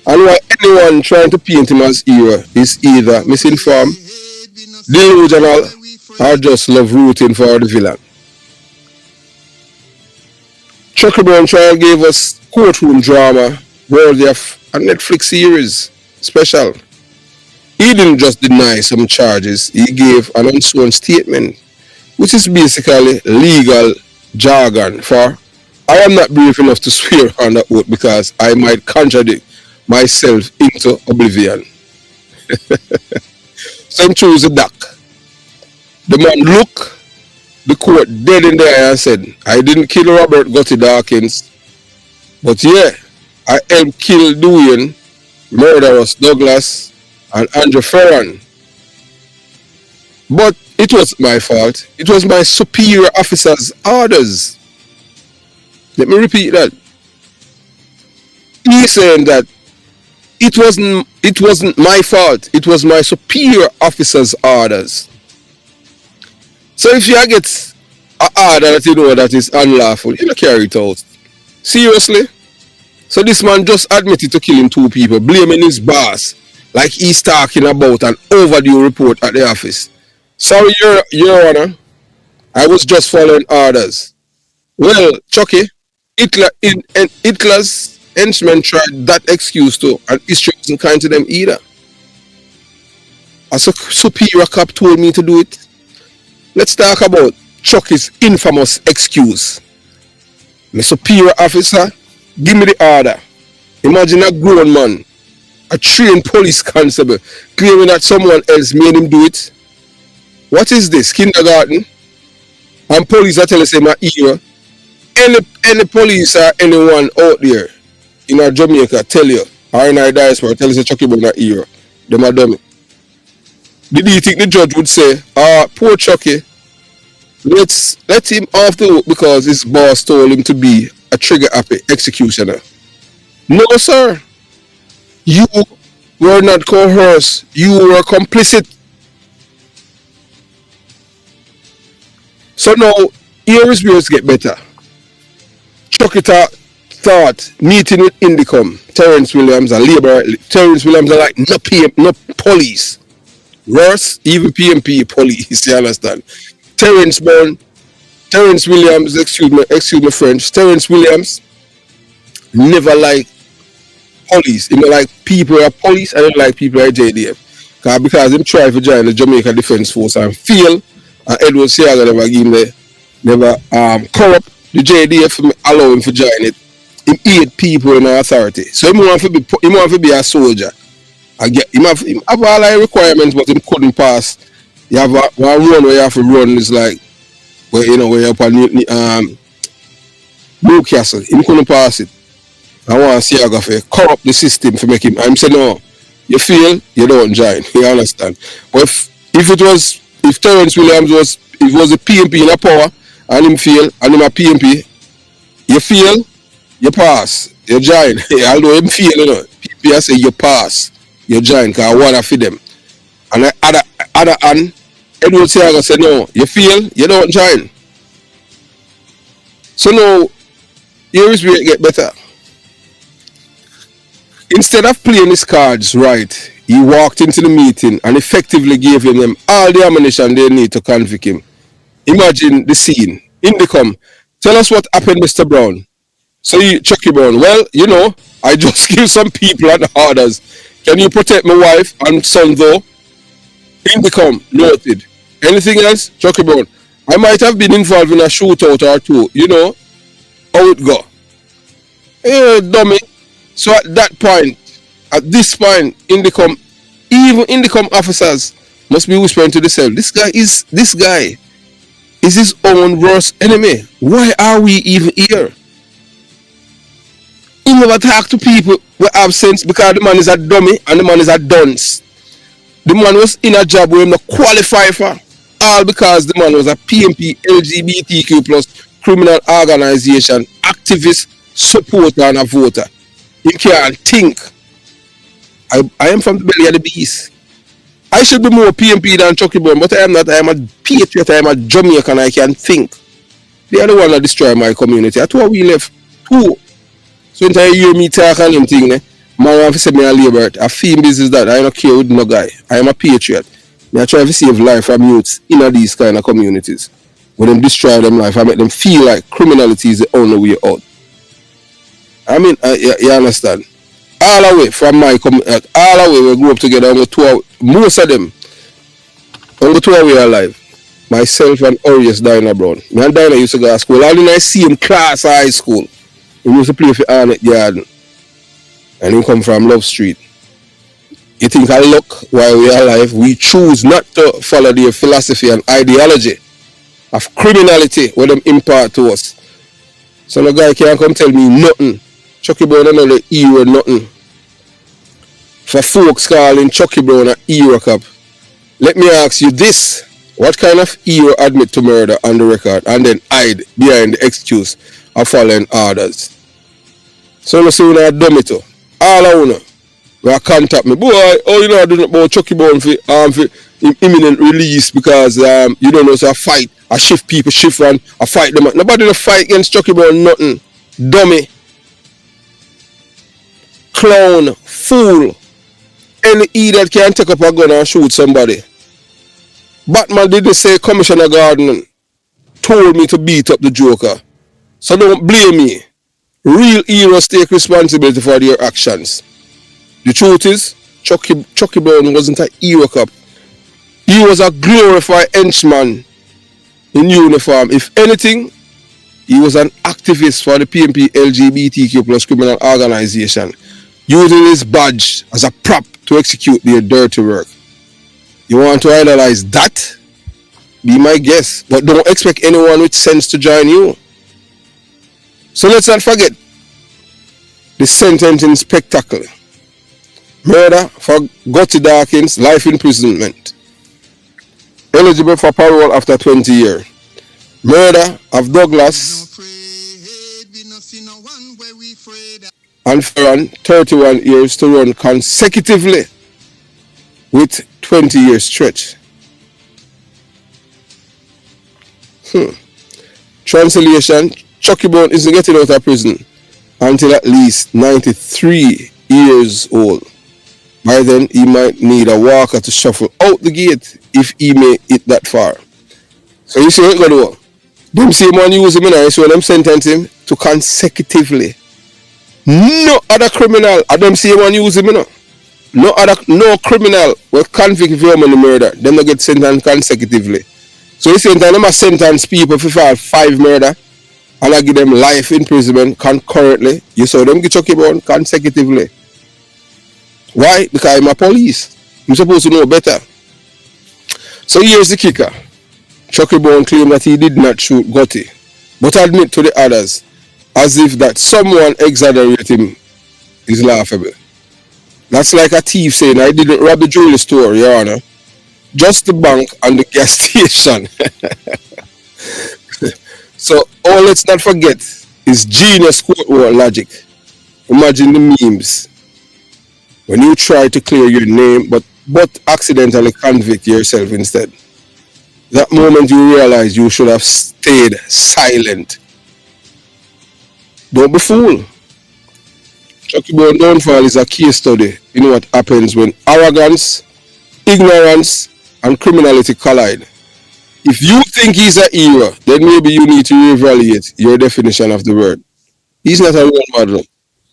And why anyone trying to paint him as hero is either misinformed, delusional, or just love rooting for the villain. Chucky Brown trial gave us courtroom drama worthy of a Netflix series special. He didn't just deny some charges, he gave an unsworn statement, which is basically legal jargon for I am not brave enough to swear on that oath because I might contradict myself into oblivion. Some choose the duck. The man looked the court dead in the eye and said, I didn't kill Robert Gotti Dawkins, but yeah, I helped kill Dwayne, murderers Douglas, and Andrew Ferran. But it was my fault. It was my superior officer's orders. Let me repeat that. He's saying that it wasn't my fault. It was my superior officer's orders. So if you get an order that you know that is unlawful, you don't carry it out. Seriously? So this man just admitted to killing 2 people, blaming his boss, like he's talking about an overdue report at the office. Sorry, Your Honor, I was just following orders. Well, Chucky, Hitler's henchmen tried that excuse too, and history wasn't kind to them either. A superior cop told me to do it. Let's talk about Chucky's infamous excuse. My superior officer, give me the order. Imagine a grown man, a trained police constable, claiming that someone else made him do it. What is this, kindergarten? And police are telling us I'm a hero. Any police or anyone out there in our Jamaica tell you or in our diaspora tell us a Chucky Brown a hero. Them a dummy. Did you think the judge would say, poor Chucky, let him off the hook because his boss told him to be a trigger happy executioner? No, sir. You were not coerced. You were complicit. So now, here is where it get better. Chucky thought meeting with Indicom, Terrence Williams, a labor. Terrence Williams are like no PM, no police. Worse, even PMP police. You understand? Terrence Williams, excuse me French. Terrence Williams never like police. He don't like people who are police and don't like people who are JDF. Because him try to join the Jamaica Defence Force and fail, and Edward Seaga never give him never corrupt the JDF allow him to join it. Him hate people in authority. So he want to be a soldier. Him have all the requirements, but he couldn't pass. You have one run where you have to run is like where you're up on Newcastle. He couldn't pass it. I want to see how to corrupt the system to make him. I'm saying no. You feel you don't join. You understand? But if Terrence Williams was a PMP in a power and him feel and him a PMP, you feel you pass. You join. Although him feel PMP I say you pass. You join because I want to feed them. And the other hand, Edward Seaga said no, you feel you don't join. So now here is where it get better. Instead of playing his cards right, he walked into the meeting and effectively gave them all the ammunition they need to convict him. Imagine the scene. Indicom, tell us what happened, Mr. Brown. So Chucky Brown, well, I just give some people and orders. Can you protect my wife and son though? Indicom, noted. Anything else? Chucky Brown, I might have been involved in a shootout or two. How it go? Hey, dummy. So at this point, even Indicom officers must be whispering to themselves, this guy is his own worst enemy. Why are we even here? He never talk to people with absence because the man is a dummy and the man is a dunce. The man was in a job where he not qualify for, all because the man was a PMP LGBTQ plus criminal organization, activist, supporter and a voter. He can't think. I am from the belly of the beast. I should be more PMP than Chucky Brown, but I am not. I am a patriot. I am a Jamaican. I can think. They are the one that destroy my community. That's why we left. Who? So until you hear me talk on him thing, man want to say me a labor. I feel business that I don't care with no guy. I am a patriot. I try to save life from youths in these kind of communities. When them destroy them life, I make them feel like criminality is the only way out. I mean, you understand? All the way from my all the way we grew up together. Most of them, on the 2 we are alive. Myself and Orius Dinah Brown. Me and Dinah used to go to school. All in the same class high school. We used to play for Arnett Garden. And he come from Love Street. You think I look while we are alive? We choose not to follow their philosophy and ideology of criminality when them impart to us. So no guy can't come tell me nothing. Chucky Brown another hero nothing. For folks calling Chucky Brown a hero cop, let me ask you this. What kind of hero admit to murder on the record and then hide behind the excuse of following orders? So no say we not dumb it. All I wanna will contact me. Boy, you know I do not about Chucky Brown for imminent release because you don't know so I fight. I shift people, shift one, I fight them. Nobody to fight against Chucky Brown, nothing. Dummy. Clown, fool. Any idiot can take up a gun and shoot somebody. Batman didn't say Commissioner Gordon told me to beat up the Joker. So don't blame me. Real heroes take responsibility for their actions. The truth is, Chucky Brown wasn't a hero cop. He was a glorified henchman in uniform. If anything, he was an activist for the PMP LGBTQ plus criminal organization, using his badge as a prop to execute their dirty work. You want to idolize that? Be my guest, but don't expect anyone with sense to join you. So let's not forget the sentencing spectacle. Murder for Gotti Dawkins, life imprisonment. Eligible for parole after 20 years. Murder of Douglas and Ferran, 31 years to run consecutively with 20 years stretch. Translation, Chucky Brown isn't getting out of prison until at least 93 years old. By then, he might need a walker to shuffle out the gate if he may it that far. So you see what going to do? Them same one use him in so them sentence him to consecutively. No other criminal, them same one use him in no criminal will convict for murder. Them not get sentenced consecutively. So you see them a sentence people for 5 murder and I give them life imprisonment concurrently. You saw them get Chucky Brown consecutively. Why? Because I'm a police. I'm supposed to know better. So here's the kicker. Chucky Brown claimed that he did not shoot Gotti, but admit to the others as if that someone exaggerated him is laughable. That's like a thief saying, I didn't rob the jewelry store, Your Honor. Just the bank and the gas station. So all let's not forget is genius courtroom logic. Imagine the memes. When you try to clear your name, but accidentally convict yourself instead. That moment you realize you should have stayed silent. Don't be fooled. Chucky Brown downfall is a case study. You know what happens when arrogance, ignorance, and criminality collide. If you think he's a hero, then maybe you need to reevaluate your definition of the word. He's not a role model.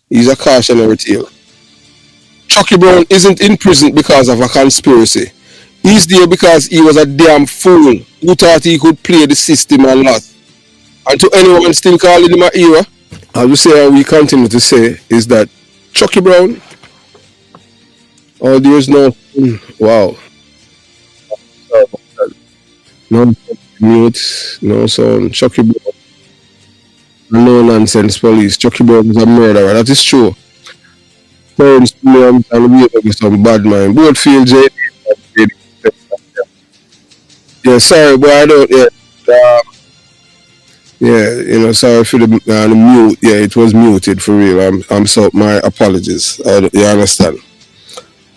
He's a cautionary tale. Chucky Brown isn't in prison because of a conspiracy. He's there because he was a damn fool who thought he could play the system and lost. And to anyone still calling him a hero, I will say and we continue to say is that Chucky Brown, there's no, wow. No mute, no sound. Chucky Brown, no nonsense police. Chucky Brown is a murderer. That is true. Parents and we have some bad mind. Both feel JD. Yeah, sorry, but I don't. Yeah, sorry for the mute. Yeah, it was muted for real. I'm so my apologies. You understand?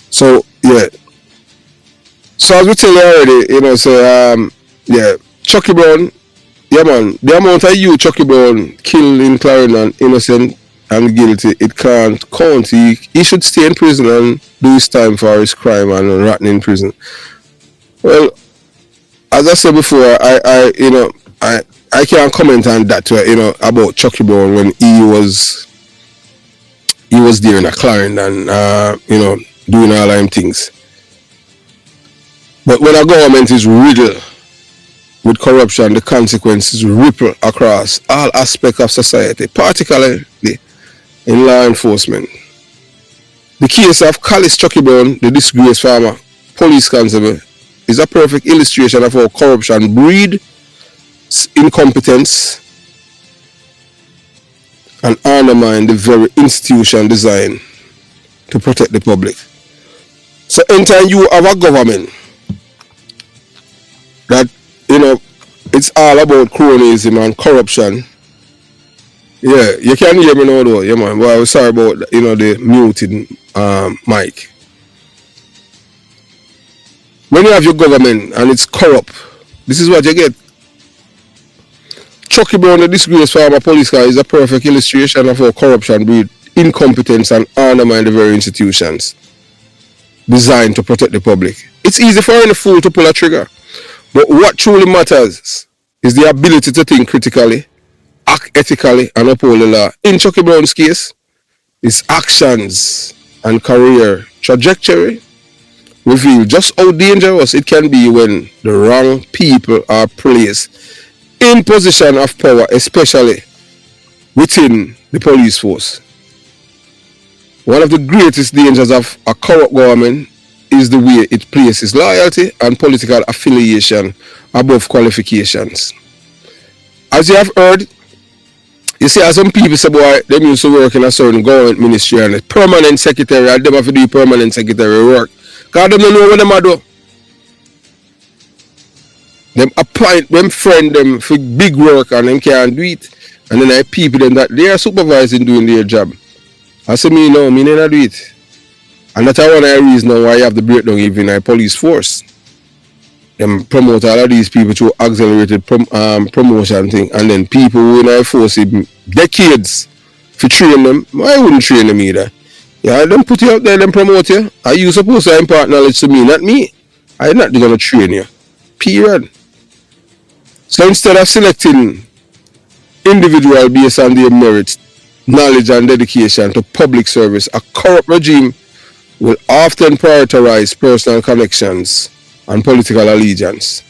So yeah. So as we tell you already, yeah, Chucky Brown, yeah man, the amount of you Chucky Brown killed in Clarendon, innocent and guilty, it can't count. He should stay in prison and do his time for his crime and rotting in prison. Well, as I said before, I can't comment on that, about Chucky Brown when he was there in a Clarendon, doing all them things. But when a government is riddled with corruption, the consequences ripple across all aspects of society, particularly in law enforcement. The case of Callis Chucky Brown, the disgraced former police constable, is a perfect illustration of how corruption breeds incompetence and undermine the very institution designed to protect the public. So anytime you have a government that, it's all about cronyism and corruption. Yeah, you can hear me now though, yeah man. Well, I'm sorry about, the muted mic. When you have your government and it's corrupt, this is what you get. Chucky Brown, the disgraced former police guy, is a perfect illustration of how corruption breeds incompetence and undermine the very institutions designed to protect the public. It's easy for any fool to pull a trigger. But what truly matters is the ability to think critically, act ethically, and uphold the law. In Chucky Brown's case, his actions and career trajectory reveal just how dangerous it can be when the wrong people are placed in position of power, especially within the police force. One of the greatest dangers of a corrupt government is the way it places loyalty and political affiliation above qualifications. As you have heard, You see, as some people say, boy, them used to work in a certain government ministry and a permanent secretary, and them have to do permanent secretary work. Because them don't know what them are do. Them appoint them friend them for big work and them can't do it. And then I people them that they are supervising doing their job. I say me no, me never do it. And that's one of the reasons why you have the breakdown even in the police force. Them promote all of these people through accelerated promotion thing, and then people who in the force decades to train them. I wouldn't train them either. Yeah, them put you out there, them promote you. Are you supposed to impart knowledge to me, not me? I'm not gonna train you. Period. So instead of selecting individual based on their merits, knowledge and dedication to public service, a corrupt regime will often prioritize personal connections and political allegiance.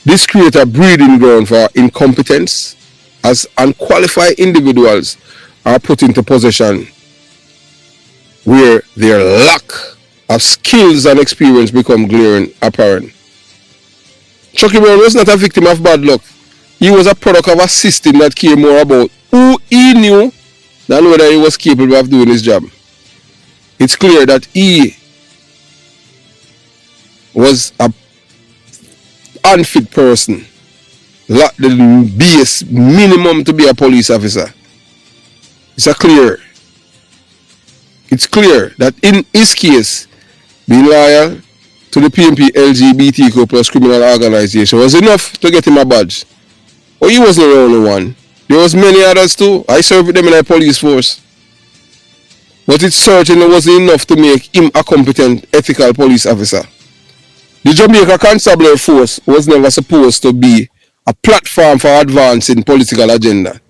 This creates a breeding ground for incompetence as unqualified individuals are put into position where their lack of skills and experience become glaring apparent. Chucky Brown was not a victim of bad luck. He was a product of a system that cared more about who he knew than whether he was capable of doing his job. It's clear that he was an unfit person, lacked the base minimum to be a police officer. It's clear that in his case, being loyal to the PMP LGBTQ plus criminal organization was enough to get him a badge. But he wasn't the only one. There was many others too. I served with them in the police force. But it certainly wasn't enough to make him a competent, ethical police officer. The Jamaica Constabulary Force was never supposed to be a platform for advancing political agenda.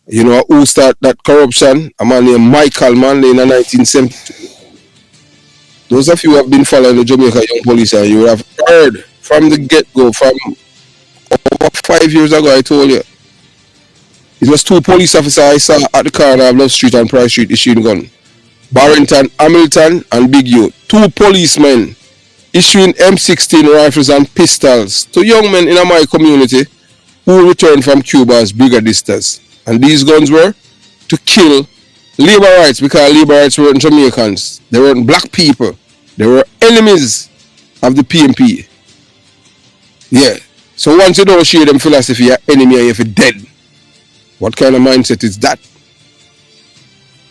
You know who started that corruption? A man named Michael Manley in the 1970s. Those of you who have been following the Jamaica Young Police, and you would have heard from the get-go, from over 5 years ago, I told you. It was 2 police officers I saw at the corner of Love Street and Price Street issuing gun. Barrington, Hamilton, and Big U. 2 policemen issuing M16 rifles and pistols to young men in my community who returned from Cuba as brigadistas. And these guns were to kill labor rights, because labor rights weren't Jamaicans. They weren't black people. They were enemies of the PMP. Yeah. So once you don't share them philosophy, you're enemy and you're dead. What kind of mindset is that?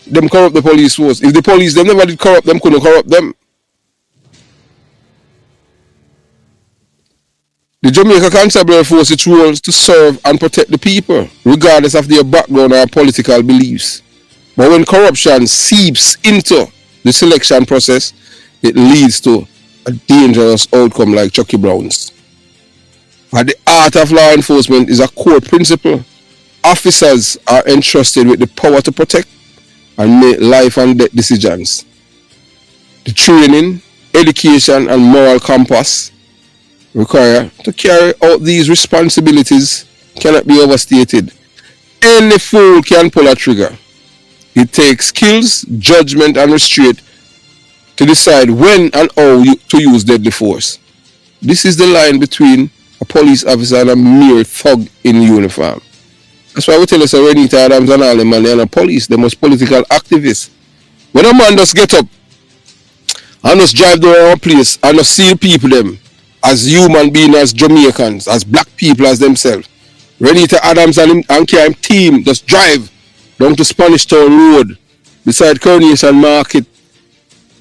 Them corrupt the police force. If the police them never did corrupt them, couldn't corrupt them. The Jamaica Constabulary Force, its role is to serve and protect the people, regardless of their background or political beliefs. But when corruption seeps into the selection process, it leads to a dangerous outcome like Chucky Brown's. At the heart of law enforcement is a core principle. Officers are entrusted with the power to protect and make life and death decisions. The training, education, and moral compass required to carry out these responsibilities cannot be overstated. Any fool can pull a trigger. It takes skills, judgment, and restraint to decide when and how to use deadly force. This is the line between a police officer and a mere thug in uniform. That's why we tell us Renita Adams and all them man, they're not police, they're most political activists. When a man just get up and just drive down our place and just see people them as human beings, as Jamaicans, as black people, as themselves. Renita Adams and Kim team just drive down to Spanish Town Road beside Coronation Market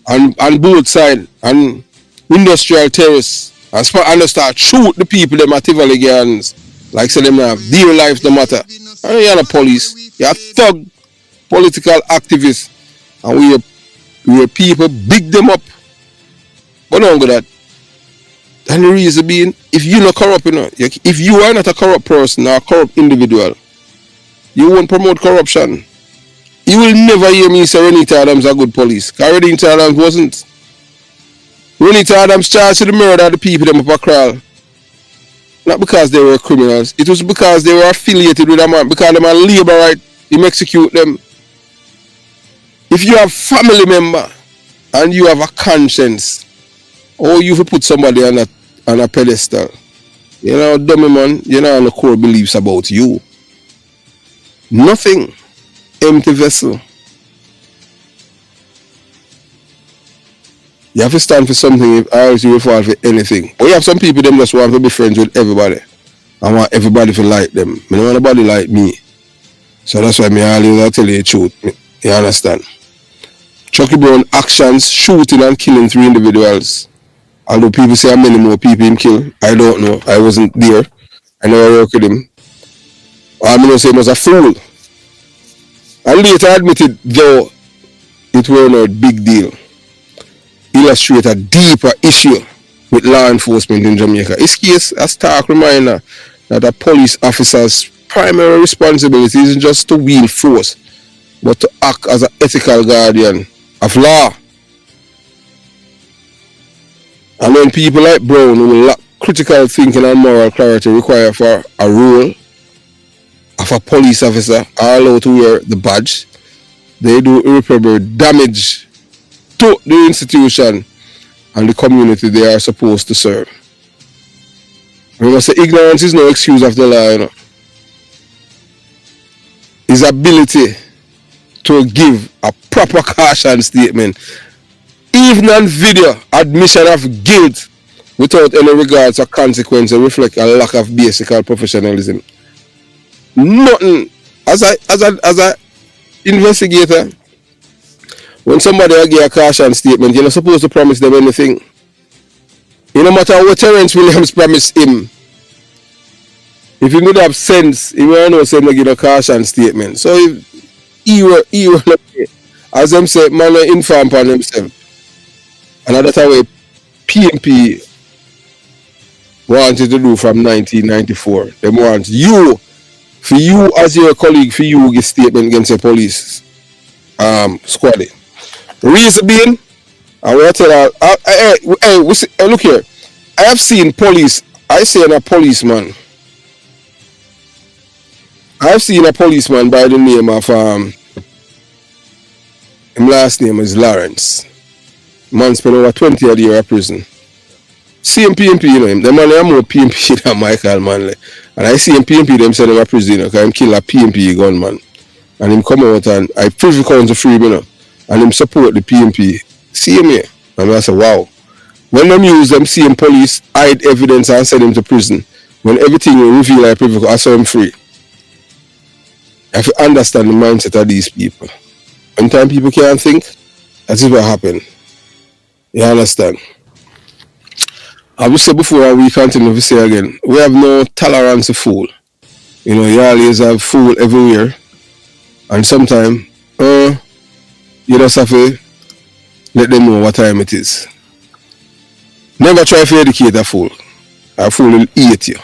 and both side and Industrial Terrace and just start shoot the people them at Tivoli gangs. Like say them have their lives no matter. And you're not police, you're a thug political activist, and we people big them up. But don't go that. And the reason being, if you're not corrupt, if you are not a corrupt person or a corrupt individual, you won't promote corruption. You will never hear me say Renita Adams a good police. Because Renita Adams wasn't. Renita Adams charged with the murder of the people them up a crawl. Not because they were criminals. It was because they were affiliated with a man. Because they are labor right, him execute them. If you have family member and you have a conscience, or you have put somebody on a pedestal, you know, dummy man, you know the core beliefs about you. Nothing. Empty vessel. You have to stand for something, or else you will fall for anything. But you have some people them just want to be friends with everybody. I want everybody to like them. I don't want nobody like me. So that's why I always tell you the truth. You understand? Chucky Brown actions, shooting and killing 3 individuals. Although people say how many more people him kill, I don't know. I wasn't there. I never worked with him. All I know say he was a fool. And later admitted, though, it wasn't a big deal. Illustrate a deeper issue with law enforcement in Jamaica. His case a stark reminder that a police officer's primary responsibility isn't just to wield force, but to act as an ethical guardian of law. And when people like Brown, who lack critical thinking and moral clarity, require for a role of a police officer are allowed to wear the badge, they do irreparable damage to the institution and the community they are supposed to serve. Remember, say ignorance is no excuse of the law, you know. His ability to give a proper caution statement, even on video, admission of guilt without any regards or consequences, reflect a lack of basic professionalism. Nothing. As a investigator, when somebody give a caution statement, you're not supposed to promise them anything. You no matter what Terence Williams promised him, if he would have sense, he would know say give a caution statement. So if he were as them say, man inform upon himself. Another time way PMP wanted to do from 1994. They want you, for you as your colleague, for you give statement against the police squad. Reason being, I will tell her, look here. I have seen police. I say a policeman. I have seen a policeman by the name of his last name is Lawrence. Man spent over 20 years in prison. Same PMP, you know him. The man is more PMP than Michael Manley. And I see him PMP them send him a prison, because him kill a PMP gunman. And him come out and I prison council free, you know. And him support the PMP. See him here. And I say, wow. When them use them, see him police hide evidence and send him to prison. When everything will reveal like privy, I saw him free. I have to understand the mindset of these people. Sometimes people can't think, that is what happened. You understand? I will say before we continue to say again, we have no tolerance to fool. You know, you always have fool everywhere. And sometimes, you just have to let them know what time it is. Never try to educate a fool. A fool will eat you.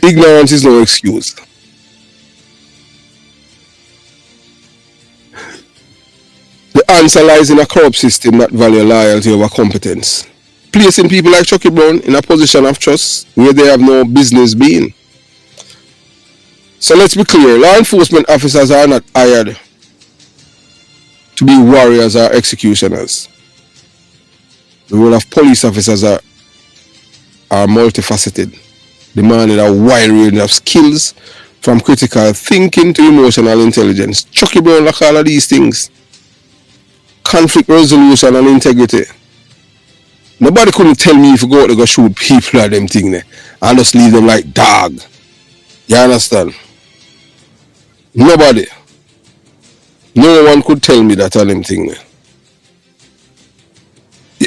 Ignorance is no excuse. The answer lies in a corrupt system that value loyalty over competence, placing people like Chucky Brown in a position of trust where they have no business being. So let's be clear, law enforcement officers are not hired to be warriors or executioners. The role of police officers are multifaceted, demanding a wide range of skills, from critical thinking to emotional intelligence. Chucky Brown like all of these things. Conflict resolution and integrity. Nobody couldn't tell me if you go out to go shoot people at them thing there and just leave them like dog. You understand? Nobody. No one could tell me that on them thing there.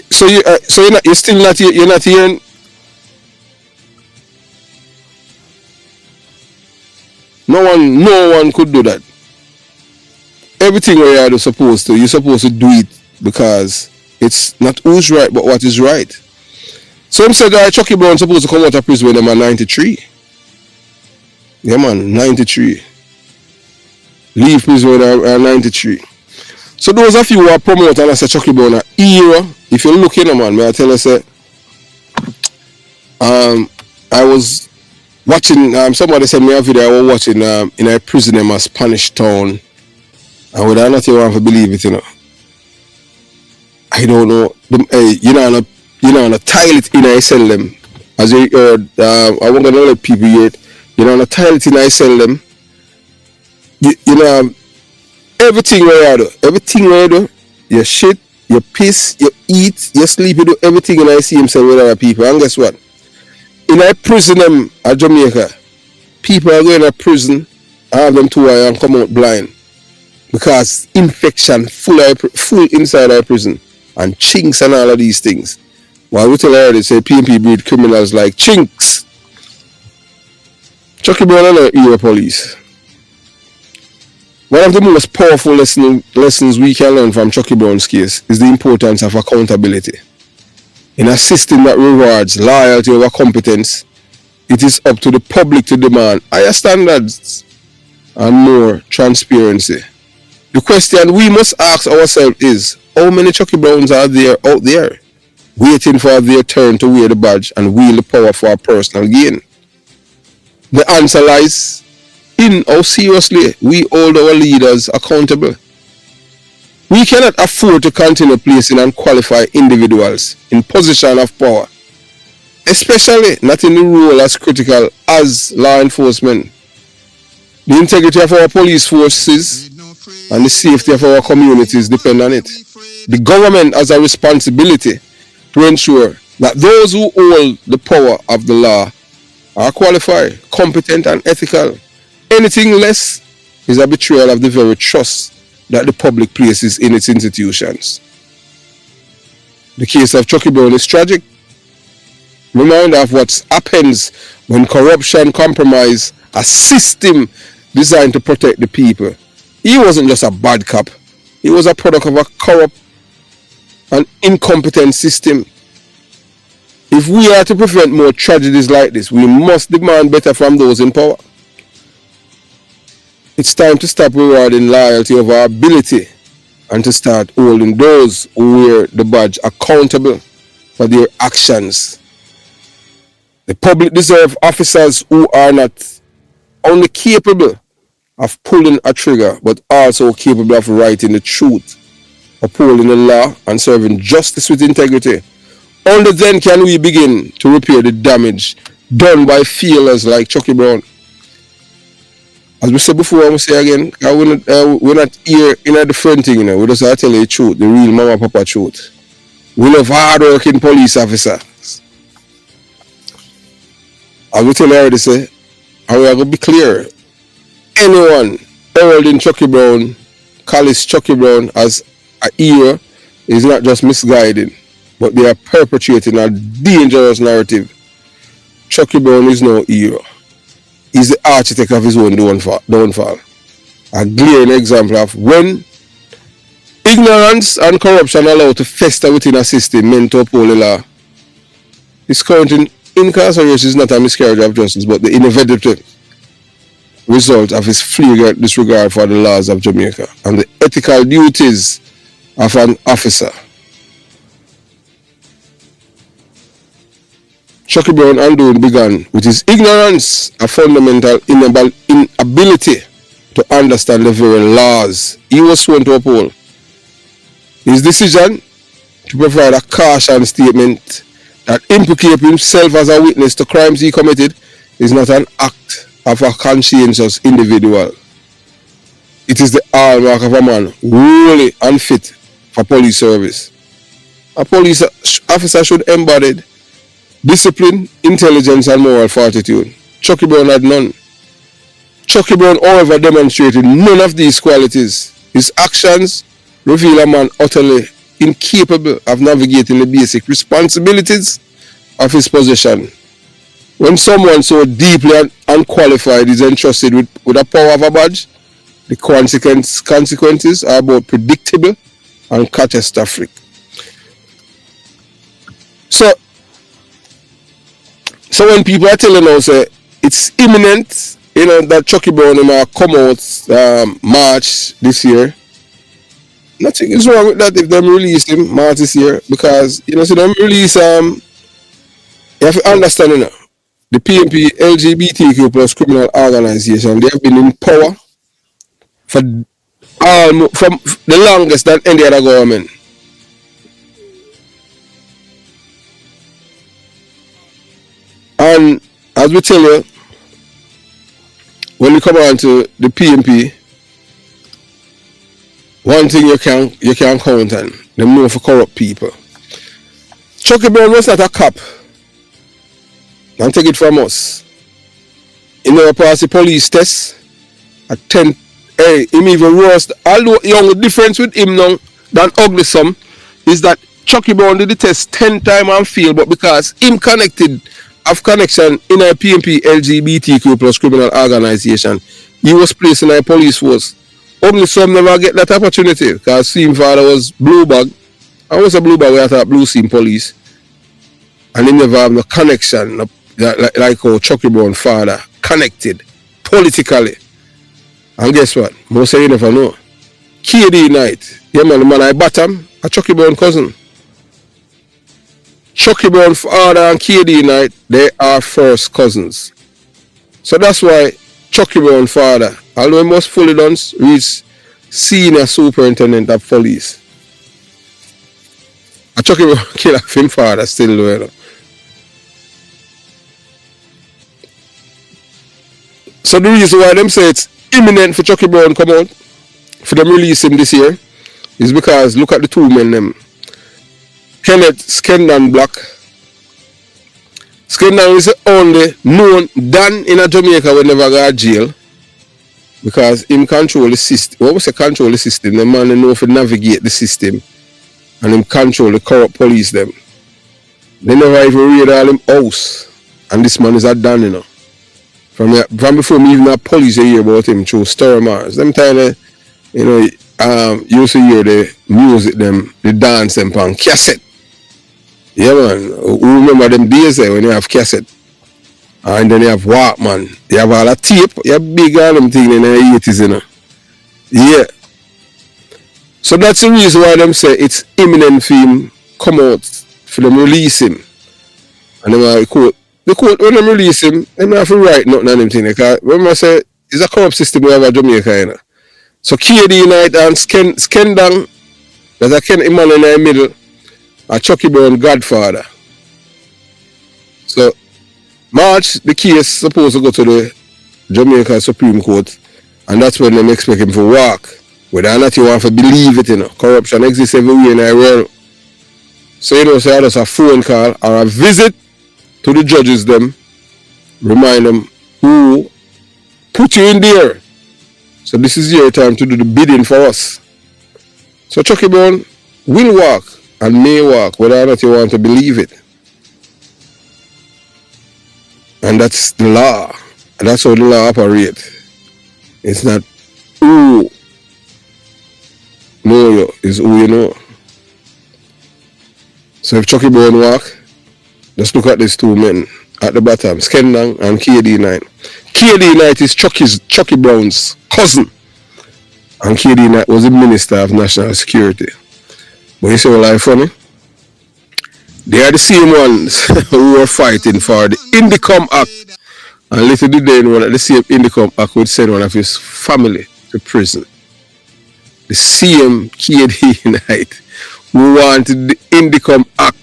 So you're still not here. You're not hearing. No one could do that. Everything where you're supposed to do it because it's not who's right, but what is right. Some said that Chucky Brown supposed to come out of prison when I'm 93. Yeah, man, 93. Leave prison when I'm 93. So those of you who are promoting and I say Chucky Brown a hero, if you look in, man, may I tell you, say, I was watching, somebody sent me a video, I was watching in a prison in a Spanish town. And whether or not you want to believe it, you know, I don't know. You know, tile it in I sell them. As you heard, I want to let people hear it. You know, the toilet I sell them. You know, everything where you do, you shit, you piss, you eat, you sleep, you do everything, and I see himself with other people. And guess what? In a prison them at Jamaica, people are going to prison and have them to eye and come out blind because infection full inside our prison and chinks and all of these things. While we tell her they say PMP breed criminals like chinks. Chucky Brown and the police. One of the most powerful lessons we can learn from Chucky Brown's case is the importance of accountability. In a system that rewards loyalty over competence, it is up to the public to demand higher standards and more transparency. The question we must ask ourselves is, how many Chucky Browns are there out there waiting for their turn to wear the badge and wield the power for personal gain? The answer lies in how seriously we hold our leaders accountable. We cannot afford to continue placing unqualified individuals in position of power, especially not in the role as critical as law enforcement. The integrity of our police forces and the safety of our communities depend on it. The government has a responsibility to ensure that those who hold the power of the law are qualified, competent, and ethical. Anything less is a betrayal of the very trust that the public places in its institutions. The case of Chucky Brown is tragic. Reminder of what happens when corruption compromises a system designed to protect the people. He wasn't just a bad cop. He was a product of a corrupt and incompetent system. If we are to prevent more tragedies like this, we must demand better from those in power. It's time to stop rewarding loyalty over ability and to start holding those who wear the badge accountable for their actions. The public deserve officers who are not only capable of pulling a trigger, but also capable of writing the truth, upholding the law, and serving justice with integrity. Only then can we begin to repair the damage done by failures like Chucky Brown. As we said before, I'm going to say again, we're not here in a different thing, you know. We just have to tell you the truth, the real mama papa truth. We love hard-working police officers. As we tell you already, say, and we are going to be clear, anyone heralding Chucky Brown, calls Chucky Brown as a hero is not just misguiding, but they are perpetuating a dangerous narrative. Chucky Brown is no hero. He's the architect of his own downfall. A glaring example of when ignorance and corruption are allowed to fester within a system meant to uphold the law. His current incarceration is not a miscarriage of justice, but the inevitable result of his flagrant disregard for the laws of Jamaica and the ethical duties of an officer. Chucky Brown undoing began with his ignorance, a fundamental inability to understand the very laws he was sworn to uphold. His decision to provide a caution statement that implicates himself as a witness to crimes he committed is not an act of a conscientious individual. It is the hallmark of a man wholly unfit for police service. A police officer should embody discipline, intelligence, and moral fortitude. Chucky Brown had none. Chucky Brown, however, demonstrated none of these qualities. His actions reveal a man utterly incapable of navigating the basic responsibilities of his position. When someone so deeply unqualified is entrusted with a power of a badge, the consequences are both predictable and catastrophic. So when people are telling us it's imminent, you know, that Chucky Brown will come out March this year, nothing is wrong with that if them release him March this year, because, you know, so them release, you have to understand, you know, the PMP LGBTQ plus criminal organization, they have been in power from the longest than any other government. And as we tell you, when you come on to the PMP, one thing you can count on, them know for corrupt people. Chucky Brown was not a cop. Don't take it from us. He never passed the police test. At 10, hey, him even worse. Although the only difference with him now than ugly some is that Chucky Brown did the test 10 times and failed, but because him have connection in a PMP LGBTQ plus criminal organization, he was placed in a police force. Ugly some never get that opportunity because his father was blue bag. I was a blue bag, we had a blue seam police. And he never have no connection, like how Chucky Brown father connected politically. And guess what? Most of you never know. KD Knight, yeah man, the man I bottom, a Chucky Brown cousin. Chucky Brown father and KD Knight, they are first cousins. So that's why Chucky Brown father, although he must fully done reach senior superintendent of police. A Chucky Brown killer him father still though. So the reason why them say it's imminent for Chucky Brown come out, for them release him this year, is because look at the two men them. Kenneth Skendon Black. Skendon is the only known Dan in a Jamaica will never go to jail. Because him control the system. What was the control the system? The man know if navigate the system. And him control the corrupt police them. They never even raid all him house. And this man is a Dan, you know. From before me even have police hear about him through Stormers. Them time you know, you used to hear the music them, the dance them on cassette. Yeah man, who remember them days there when you have cassette? And then you have Walkman. You have all a tape, you have big all them things in the 80s, you know. Yeah. So that's the reason why them say it's imminent for him come out, for them release him. And them quote. The court, when them release him, they don't have to write nothing on them thing. Because remember I say, it's a corrupt system we have in Jamaica, you know. So KD Knight and Skendon, there's a Ken man in the middle, a Chucky Brown godfather. So March, the case supposed to go to the Jamaica Supreme Court, and that's when they expect him to walk. Whether or not you want to believe it, you know. Corruption exists everywhere in the world. So you know, say that's a phone call or a visit to the judges them, remind them who put you in there. So this is your time to do the bidding for us. So Chucky Brown will walk and may walk whether or not you want to believe it. And that's the law. And that's how the law operates. It's not who know you, it's who you know. So if Chucky Brown walk, just look at these two men at the bottom, Skendon and KD Knight. KD Knight is Chucky Brown's cousin. And KD Knight was the Minister of National Security. But you see what life funny? They are the same ones who were fighting for the Indicom Act. And little did they know that the same Indicom Act would send one of his family to prison. The same KD Knight who wanted the Indicom Act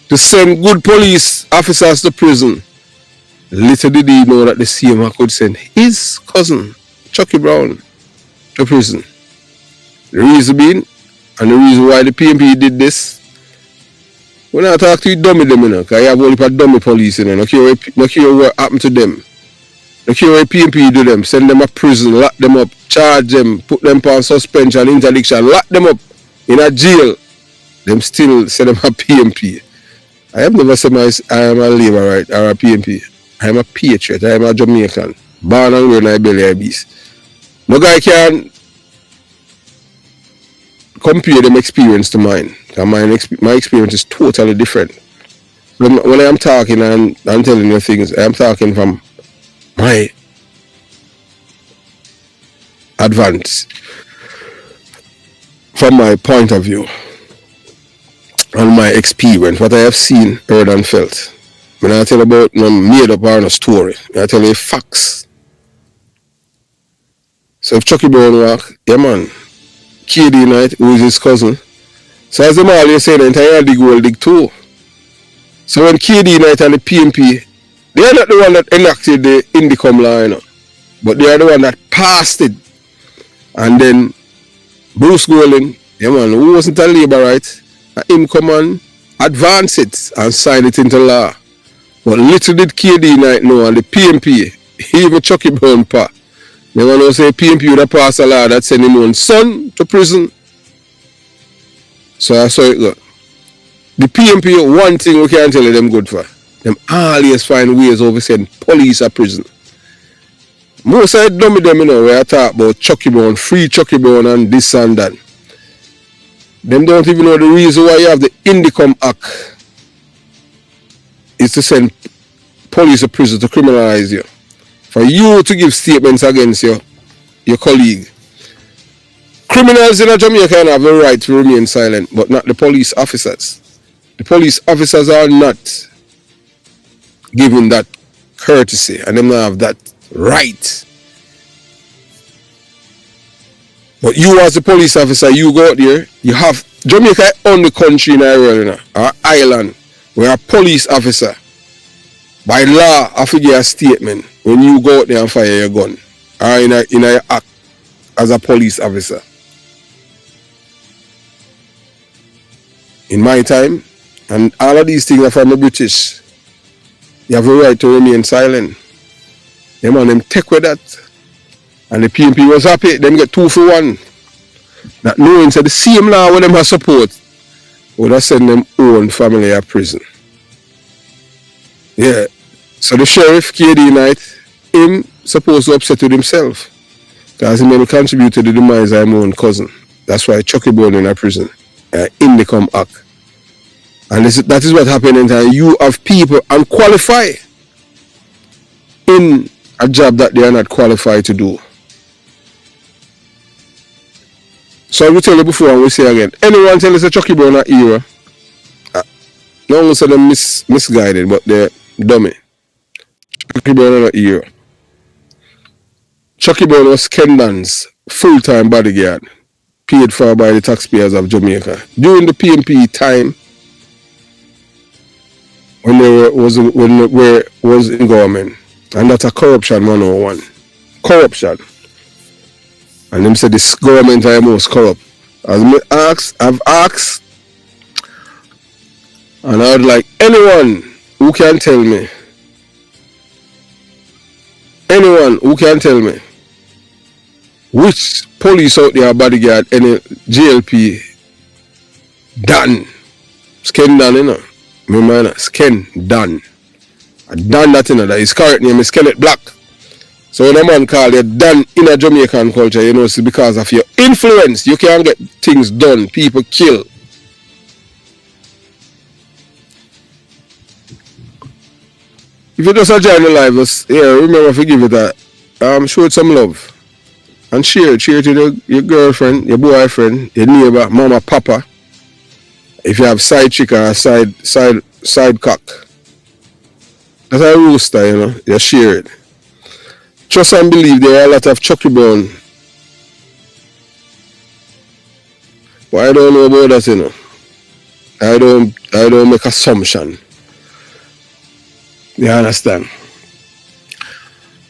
to send good police officers to prison. Little did he know that the same could send his cousin, Chucky Brown, to prison. The reason being, and the reason why the PMP did this, when I talk to you dummy them, you know, because I have only dummy police, you know, no care what happened to them. No care what PMP do them, send them to prison, lock them up, charge them, put them on suspension, interdiction, lock them up in a jail. Them still send them a PMP. I have never said I am a Labourite or a PMP. I am a patriot. I am a Jamaican. Born and grown in a belly of beast. No guy can compare them experience to mine. My experience is totally different. When I am talking and I'm telling you things, I am talking from my advance, from my point of view. And my experience, what I have seen, heard and felt. When I tell about no made up or no story, I tell you facts. So if Chucky Brown walk, yeah man, KD Knight, who is his cousin. So as them always say, the entire dig will dig too. So when KD Knight and the PMP, they are not the one that enacted the Indicom law, you know. But they are the one that passed it. And then Bruce Golding, yeah man, who wasn't a labourite, him come and advance it and sign it into law. But little did KD Knight know, and the PMP, even Chucky Brown pa, they want to say PMP would have passed a law that send him own son to prison. So that's how it go. The PMP, one thing we can't tell you them good for. Them always find ways over send police to prison. Most of the dummy them, you know, where I talk about Chucky Brown, free Chucky Brown and this and that. Them don't even know the reason why you have the Indicom Act is to send police to prison to criminalize you. For you to give statements against your colleague. Criminals in Jamaica have a right to remain silent, but not the police officers. The police officers are not given that courtesy, and them not have that right. But you as a police officer, you go out there, you have Jamaica on the country in Ireland, or island, where a police officer, by law, have to give a statement when you go out there and fire your gun, or in a act as a police officer. In my time, and all of these things are from the British, you have a right to remain silent. Them on them take with that. And the PMP was happy, them get 2 for 1. Not knowing that the same law with them have support would have sent them own family to prison. Yeah. So the sheriff, KD Knight, him supposed to upset with himself. Because he may contribute to the demise of his own cousin. That's why Chucky Brown in a prison. Indicom Act. And that is what happened in time. You have people unqualified in a job that they are not qualified to do. So I will tell you before and we say again. Anyone tell us a Chucky Brown a hero? No one said them misguided, but they're dummy. Chucky Brown a hero. Chucky Brown was Kendon's full-time bodyguard, paid for by the taxpayers of Jamaica. During the PMP time, when they was in government, and that's a corruption 101. Corruption. And them said this government is most corrupt. As I've asked, and I would like anyone who can tell me, which police out there bodyguard any JLP done. Sken done, you know. Remember, Sken done. I done that, you know, that his correct name is Skelet Black. So when a man call you done in a Jamaican culture, you know, it's because of your influence. You can't get things done. People kill. If you just join the live, remember to give it a show it some love. And share it to your girlfriend, your boyfriend, your neighbor, mama, papa. If you have side chick or side cock. That's a rooster, you know. You share it. Trust and believe there are a lot of Chucky Brown. But I don't know about that, you know. I don't make assumption. You understand?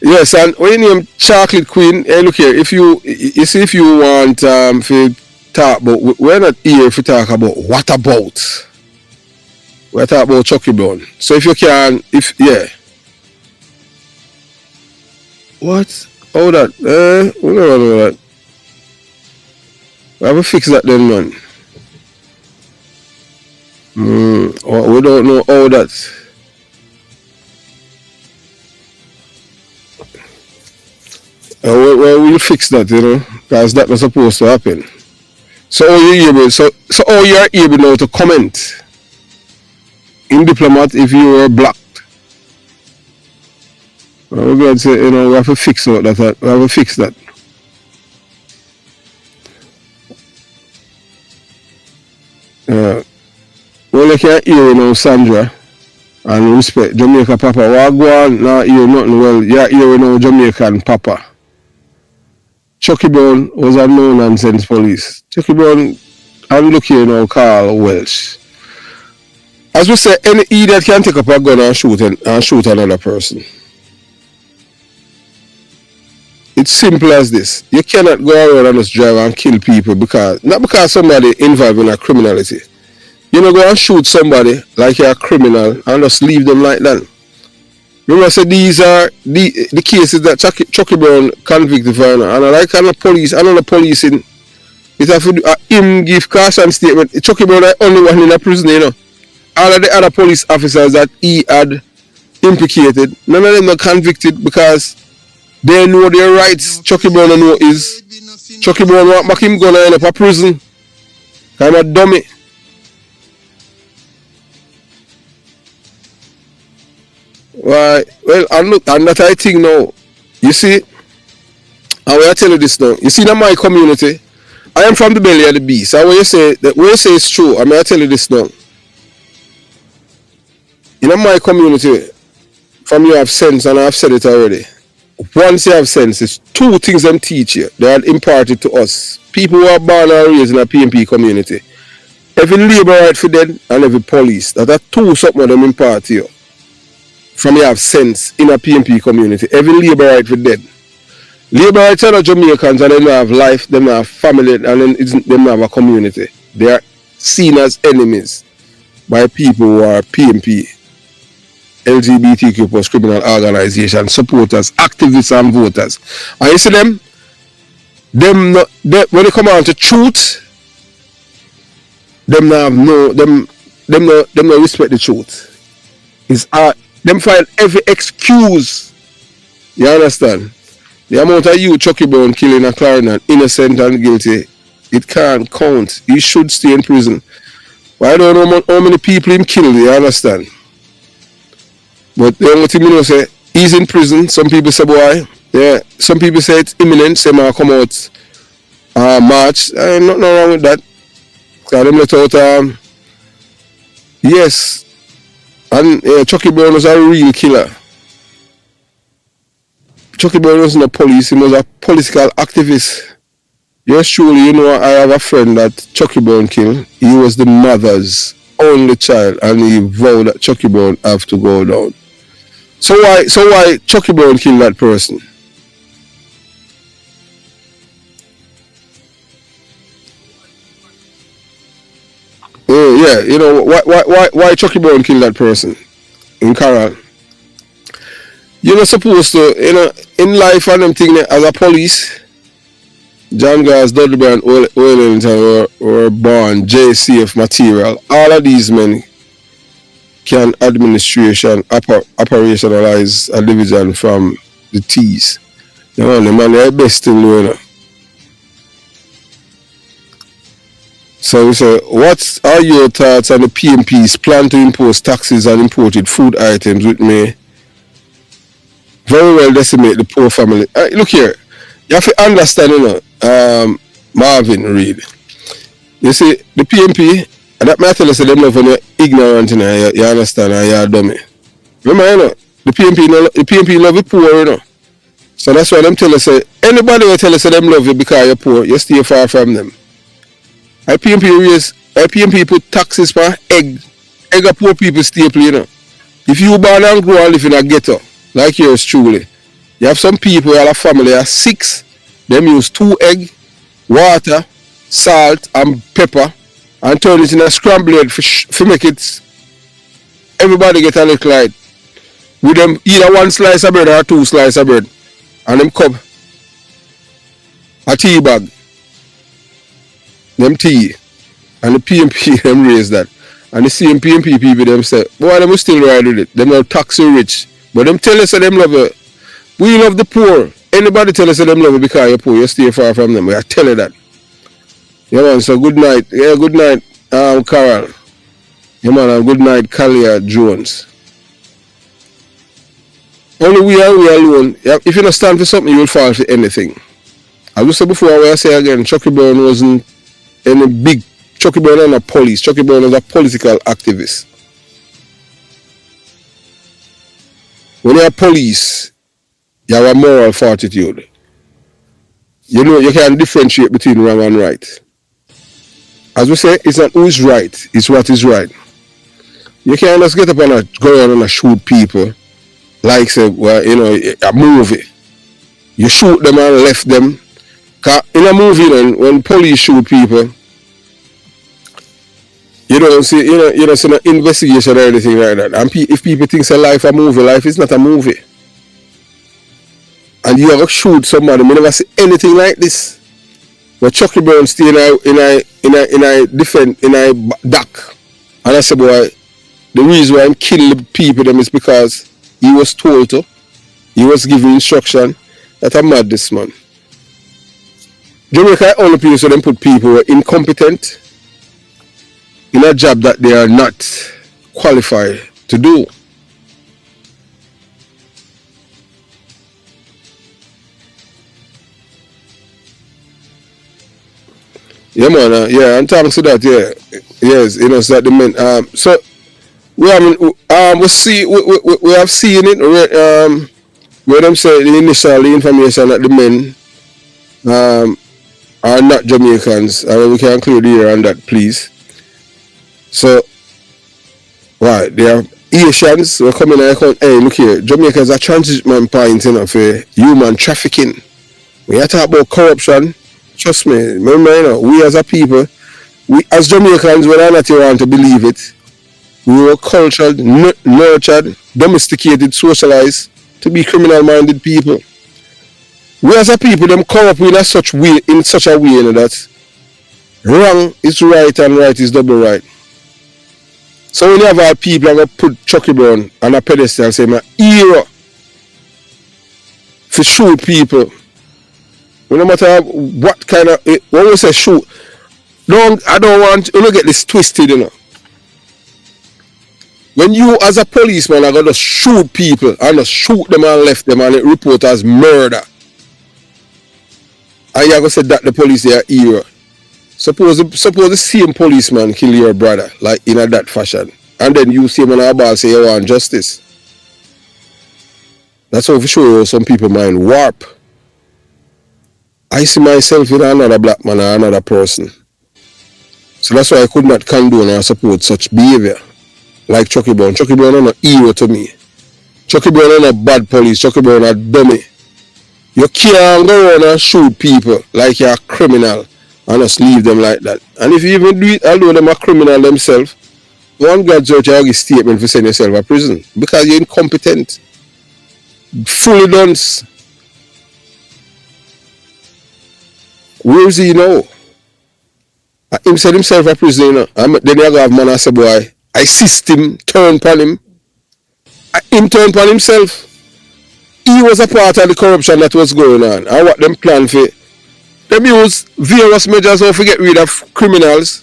Yes, and when you name Chocolate Queen, hey, look here, if you want to talk about, we're not here to talk about what about. We're talking about Chucky Brown. So if you can, What? How that? We don't know that. We have to fix that then, man. We don't know how that. We'll fix that, you know, because that was supposed to happen. So how you are able now to comment in Diplomat if you were blocked? We're going to say, you know, we have to fix that. We have to fix that. Well, you can't hear, you know, Sandra, and respect Jamaica Papa. What go on, not hear nothing. Well, you're hearing, you know, Jamaican Papa. Chucky Brown was a no-nonsense police. Chucky Brown, and look here now, Carl Welsh. As we say, any idiot can take up a gun and shoot another person. It's simple as this. You cannot go around and just drive and kill people not because somebody involved in a criminality. You know, go and shoot somebody like you're a criminal and just leave them like that. Remember, I said these are the cases that Chucky Brown convicted for, and I like another policing. It have to do, him give caution statement. Chucky Brown is only one in a prison, you know. All of the other police officers that he had implicated, none of them are convicted because they know their rights. Chucky Brown know is Chucky Brown want back him gonna end up a prison. I'm a dummy. Why? Well, and that I think now. You see, I will tell you this now. You see, in my community, I am from the belly of the beast. And when you say it's true, I may tell you this now. In my community, from you have sense, and I've said it already. Once you have sense, it's two things them teach you. They are imparted to us. People who are born and raised in a PMP community. Every labor right for them and every police. That are two something them impart to you. From you have sense in a PMP community. Every labor right for them. Labor rights are not Jamaicans and they don't have life, they don't have family, and then they don't have a community. They are seen as enemies by people who are PMP. LGBTQ plus criminal organization, supporters, activists and voters. And you see them when they come on to truth, them no respect the truth. It's them find every excuse. You understand? The amount of you Chucky Brown killing a Clarendon, innocent and guilty, it can't count. He should stay in prison. But I don't know how many people him killed, you understand? But the only thing you know say, he's in prison. Some people say, boy, yeah. Some people say it's imminent, say might come out March. Nothing wrong with that. Because them let out, yes. And Chucky Brown was a real killer. Chucky Brown wasn't a police, he was a political activist. Yes, truly, you know, I have a friend that Chucky Brown killed. He was the mother's only child, and he vowed that Chucky Brown have to go down. So why Chucky Brown killed that person? Yeah, you know, why Chucky Brown killed that person in Carroll? You're not supposed to, you know, in life and them thing as a police, John Gars, Dudley Brown, Wellington were born JCF material. All of these men can administration operationalize a division from the T's. You know, the man they're best in doing it. So we say, what are your thoughts on the PMP's plan to impose taxes on imported food items which may very well decimate the poor family? Look here, you have to understand, you know, Marvin Reed. You see, the PMP, and that matter is them love when you're ignorant, you know, you understand, and you're dummy. Remember, you know, the PMP love the poor, you know. So that's why them tell us, anybody will tell us them love you because you're poor, you stay far from them. PMP put taxes for egg a poor people staple, you know. If you born and grow and live in a ghetto, like yours truly, you have some people, all a family are 6, them use 2 egg, water, salt and pepper and turn it in a scrambled egg for make it everybody get a little light. With them either 1 slice of bread or 2 slices of bread. And them cup a tea bag. Them tea. And the PMP them raise that. And the same PMP people them say, boy, them will still ride with it. Them not tax you rich. But them tell us that them love you. We love the poor. Anybody tell us that them love you because you're poor, you stay far from them. We are telling that. Yeah, man, so good night. Yeah, good night, Carol. Yeah, man, and good night, Kalia Jones. Only we alone. Yeah, if you don't stand for something, you will fall for anything. As I said before, I will say again, Chucky Brown wasn't any big. Chucky Brown was not police. Chucky Brown was a political activist. When you're police, you have a moral fortitude. You know, you can differentiate between wrong and right. As we say, it's not who is right, it's what is right. You can't just get up and go around and shoot people like, say, well, you know, a movie. You shoot them and left them. Cause in a movie then, when police shoot people, you don't see, you don't see no investigation or anything like that. And if people think a life a movie, life is not a movie. And you ever shoot somebody, we never see anything like this. But Chucky Brown stay in a dock. And I said, boy, the reason why I'm killing the people them is because he was told to. He was given instruction that I'm mad this man. Jamaica only place where them put people who are incompetent in a job that they are not qualified to do. Yeah, man. Yeah, and thanks to that, yeah, yes, so that the men. So we have seen it where them say the initial information that the men are not Jamaicans, and we can include here on that, please. So, right, they are Asians who are coming and say, hey, look here, Jamaica is a transition point, for human trafficking. When you talk about corruption, trust me, remember, we as a people, we as Jamaicans, whether or not you want to believe it, we were cultured, nurtured, domesticated, socialized to be criminal-minded people. We as a people, them corrupt in such a way that wrong is right and right is double right. So when you have our people and put Chucky Brown on a pedestal and say, my hero for shoot people. No matter what kind of, when we say shoot, I don't want, you don't get this twisted, When you as a policeman are going to shoot people and just shoot them and left them and it report as murder, and you're going to say that the police are hero. Suppose the same policeman kill your brother, like in that fashion, and then you see him on a ball say you want justice. That's how for sure some people mind warp. I see myself in another black man or another person. So that's why I could not condone or support such behavior. Like Chucky Brown. Chucky Brown is not a hero to me. Chucky Brown is not bad police. Chucky Brown is a dummy. You can't go around and shoot people like you're a criminal and just leave them like that. And if you even do it, although them a criminal themselves, one God judge you a statement for sending yourself to prison because you're incompetent. Fully dunce. Where is he now? Him said himself a prisoner. Then you have man and say, boy, I system turn upon him. Him turn upon himself. He was a part of the corruption that was going on. And what them plan for? Them use various measures to get rid of criminals.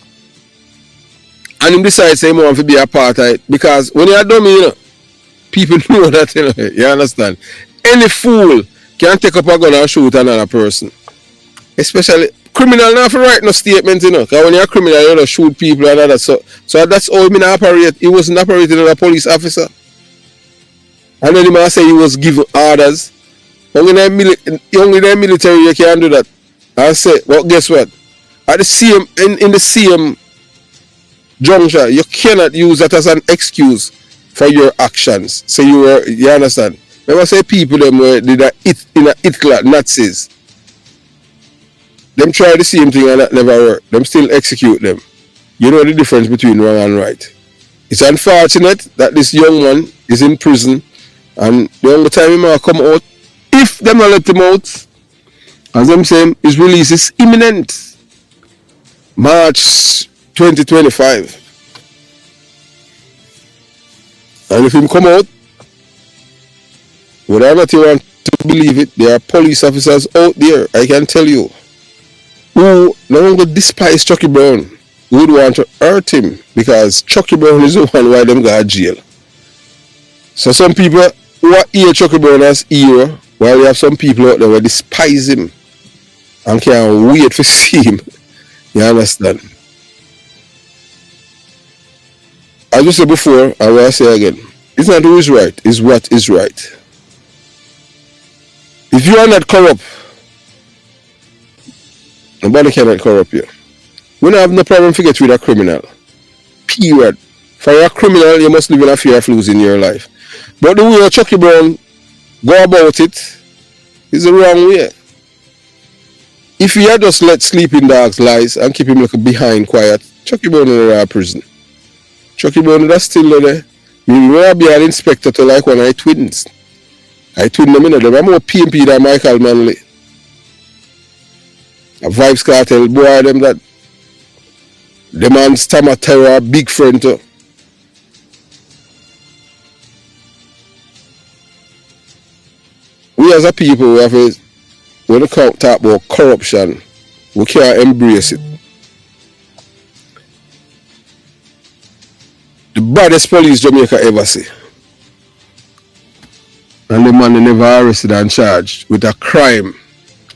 And him decides he want to be a part of it. Because when you're dummy, people know that, you understand? Any fool can take up a gun and shoot another person. Especially criminal not for write no statement, because when you're a criminal, you don't shoot people and that. So that's how he operate. He wasn't operating as a police officer. And then he might say he was given orders. Only the military you can do that. I say, well, guess what? At the same in the same juncture, you cannot use that as an excuse for your actions. So you understand? Remember say people them were did a it Nazis. Them try the same thing and that never worked. Them still execute them. You know the difference between wrong and right. It's unfortunate that this young man is in prison and the only time he might come out, if them not let him out, as them saying, his release is imminent. March 2025. And if him come out, whether or not you want to believe it, there are police officers out there, I can tell you, who no longer despise Chucky Brown, who would want to hurt him because Chucky Brown is the one why them got jail. So some people who are here Chucky Brown as hero, while you have some people out there who despise him and can't wait to see him. You understand? As I said before, and what I say again, it's not who is right, it's what is right. If you are not corrupt, nobody cannot corrupt you. We don't have no problem to get rid of a criminal. Period. For a criminal, you must live in a fear of losing your life. But the way Chucky Brown go about it, It's the wrong way. If you had just let sleeping dogs lie and keep him like behind quiet, Chucky Brown in the prison. Chucky Brown that's still there. We will be an inspector to like one of my twins. I twin them in them. I'm more PMP than Michael Manley. A Vibes Cartel boy them that the man Stammer Terror, big friend too. We as a people, we have a, when we talk about corruption, we can't embrace it. The baddest police Jamaica ever see. And the man they never arrested and charged with a crime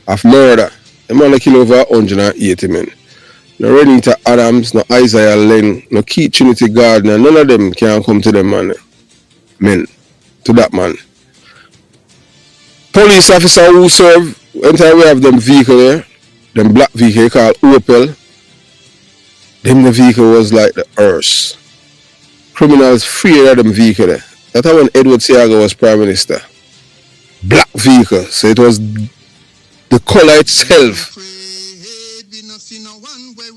of murder. The man they kill over 180 men. No Renita Adams, no Isaiah Leng, no Keith Trinity Gardner, none of them can come to them man. Men. To that man. Police officer who serve, anytime we have them vehicle there, them black vehicle called Opel, them the vehicle was like the hearse. Criminals free of them vehicle there. That's when Edward Seaga was Prime Minister. Black vehicle. So it was the color itself.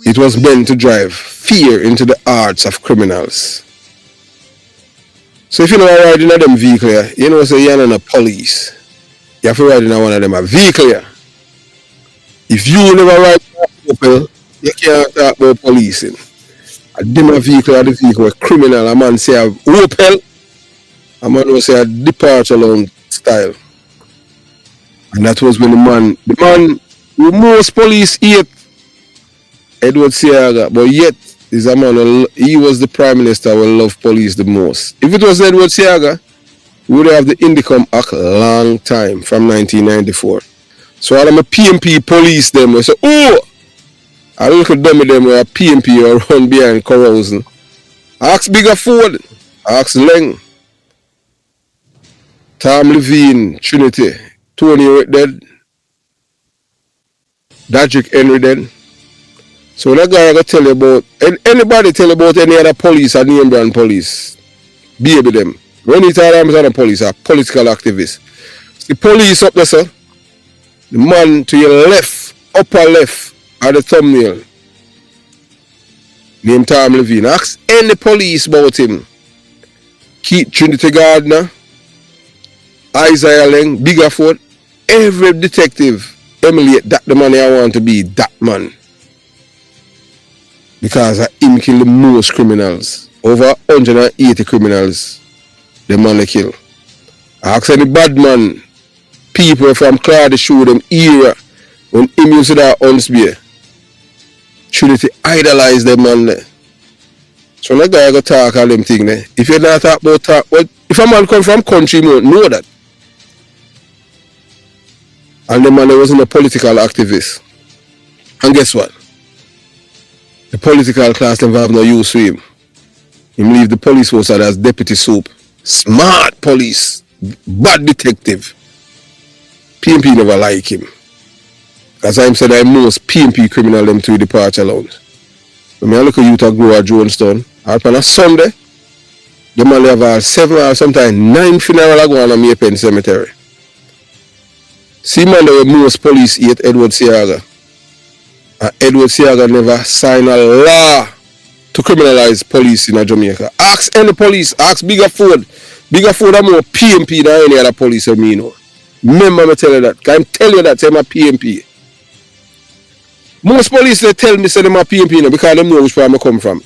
It was meant to drive fear into the hearts of criminals. So if you know ride in a them vehicle here, you know say you're not a police. You have to ride in one of them a vehicle here. If you never ride in a Opel, you can't talk about policing. A dimmer vehicle or the vehicle where criminal, a man say a Opel, a man will say a departure lounge style. And that was when the man who most police hate, Edward Seaga, but yet is a man, he was the Prime Minister who loved police the most. If it was Edward Seaga, we would have the Indicom Act long time from 1994. So all of my PMP police them, they say, oh, I look at dummy them where a PMP or run behind carousing. Ask Bigger Ford, ask Leng, Tom Levine, Trinity, Tony dead, Dadrick Henry dead. So that guy I got tell you about, anybody tell you about any other police or name brand police, baby them. Renita Adams are the police, are political activists. The police up there, sir, the man to your left, upper left, at the thumbnail, named Tom Levine. Ask any police about him. Keith Trinity Gardner, Isaiah Leng, Bigger Ford, every detective emulate that the man I want to be, that man. Because him kill the most criminals. Over 180 criminals, the man they kill. Ask any bad man, people from Claude show them era, when him used to that Hunsby, Trinity idolize them man there. So that guy go talk all them thing there. If you not talk about talk, well, if a man come from country, you won't know that. And the man wasn't a political activist. And guess what? The political class never have no use for him. He leave the police force as deputy soup. Smart police, bad detective. PMP never like him. As I said, I most PMP criminal them to departure lounge. When I look at you to grow at Jonestown, on a Sunday, the man have 7 or sometimes 9 funerals going on a Maypen Cemetery. See man, the most police hate Edward Seaga. And Edward Seaga never signed a law to criminalize police in Jamaica. Ask any police, ask Bigger Ford. Bigger Ford are more PMP than any other police me know. Remember me tell you that. Can I tell you that I'm a PMP? Most police they tell me say them a PMP now because they know which part I come from.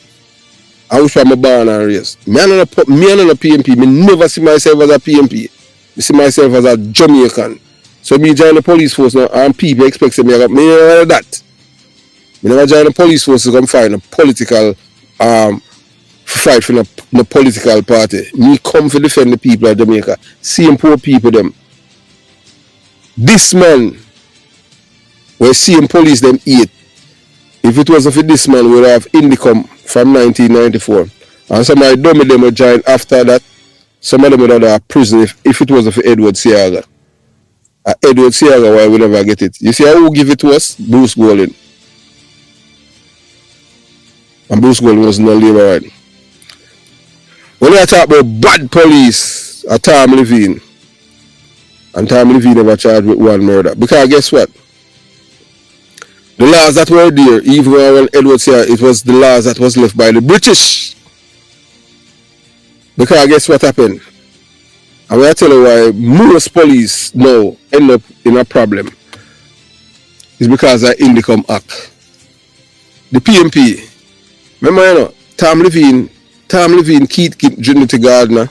And which part I'm born and raised. Me and a PMP. Me never see myself as a PMP. I see myself as a Jamaican. So me join the police force now and people expect me to me that. Me never join the police force to come find a political fight for no political party. Me come to defend the people of Jamaica. Same poor people them. This man, we same police them eat. If it wasn't for this man, we would have Indicom from 1994. And somebody dummy them would join after that. Some of them would have prison if it wasn't for Edward Seaga. Edward Seaga, why we never get it. You see who give it to us? Bruce Golding. And Bruce Golding was not labor right. When I talk about bad police, Tom Levine. And Tom Levine never charged with one murder. Because guess what? The laws that were there, even when Edward said it was the laws that was left by the British. Because guess what happened? And when I tell you why most police now end up in a problem, it's because of Indicom Act. The PMP, remember you know, Tom Levine, Keith Trinity Gardner,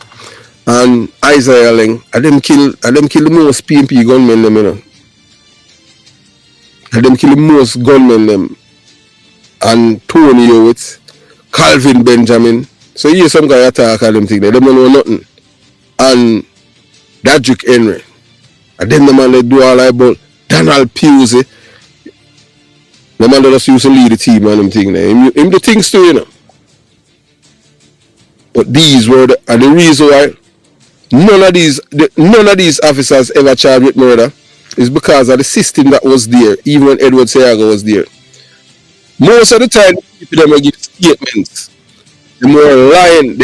and Isaiah Lang, and them kill the most PMP gunmen them, you know. And them kill the most gunmen them. And Tony Hewitt, Calvin Benjamin. So you hear some guy attack and them thing there, them don't know nothing. And Dadrick Henry. And then the man they do all that about Donald Pusey. The man that just used to lead the team and them thing there. Him the things too, you know. But these were the reason why none of these officers ever charged with murder is because of the system that was there, even when Edward Seaga was there. Most of the time, people them were giving statements. They were lying.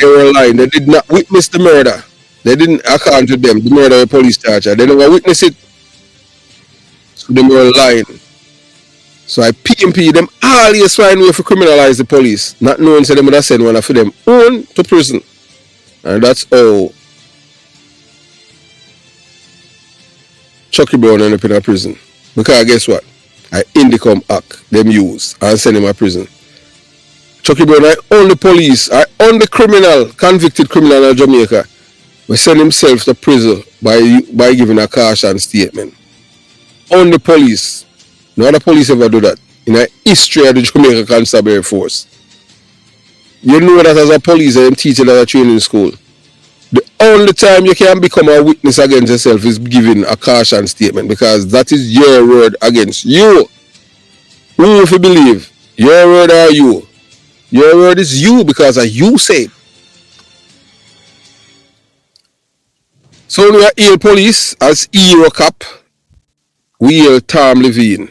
They did not witness the murder. They didn't account to them, the murder of a police charger. They never witnessed it. So they were lying. So I PMP them always find way to criminalize the police, not knowing so them would have send one for them own to prison. And that's how Chucky Brown ended up in a prison. Because guess what? I Indicom Act them use and send him to prison. Chucky Brown, I own the police, I own the criminal, convicted criminal in Jamaica. We send himself to prison by giving a caution statement. On the police. No other police ever do that in the history of the Jamaica Constabulary Force. You know that as a police and teacher at a training school. The only time you can become a witness against yourself is giving a caution statement, because that is your word against you. Who if you believe? Your word or you? Your word is you because of you say it. So when we hail police as hero cop, we hail Tom Levine.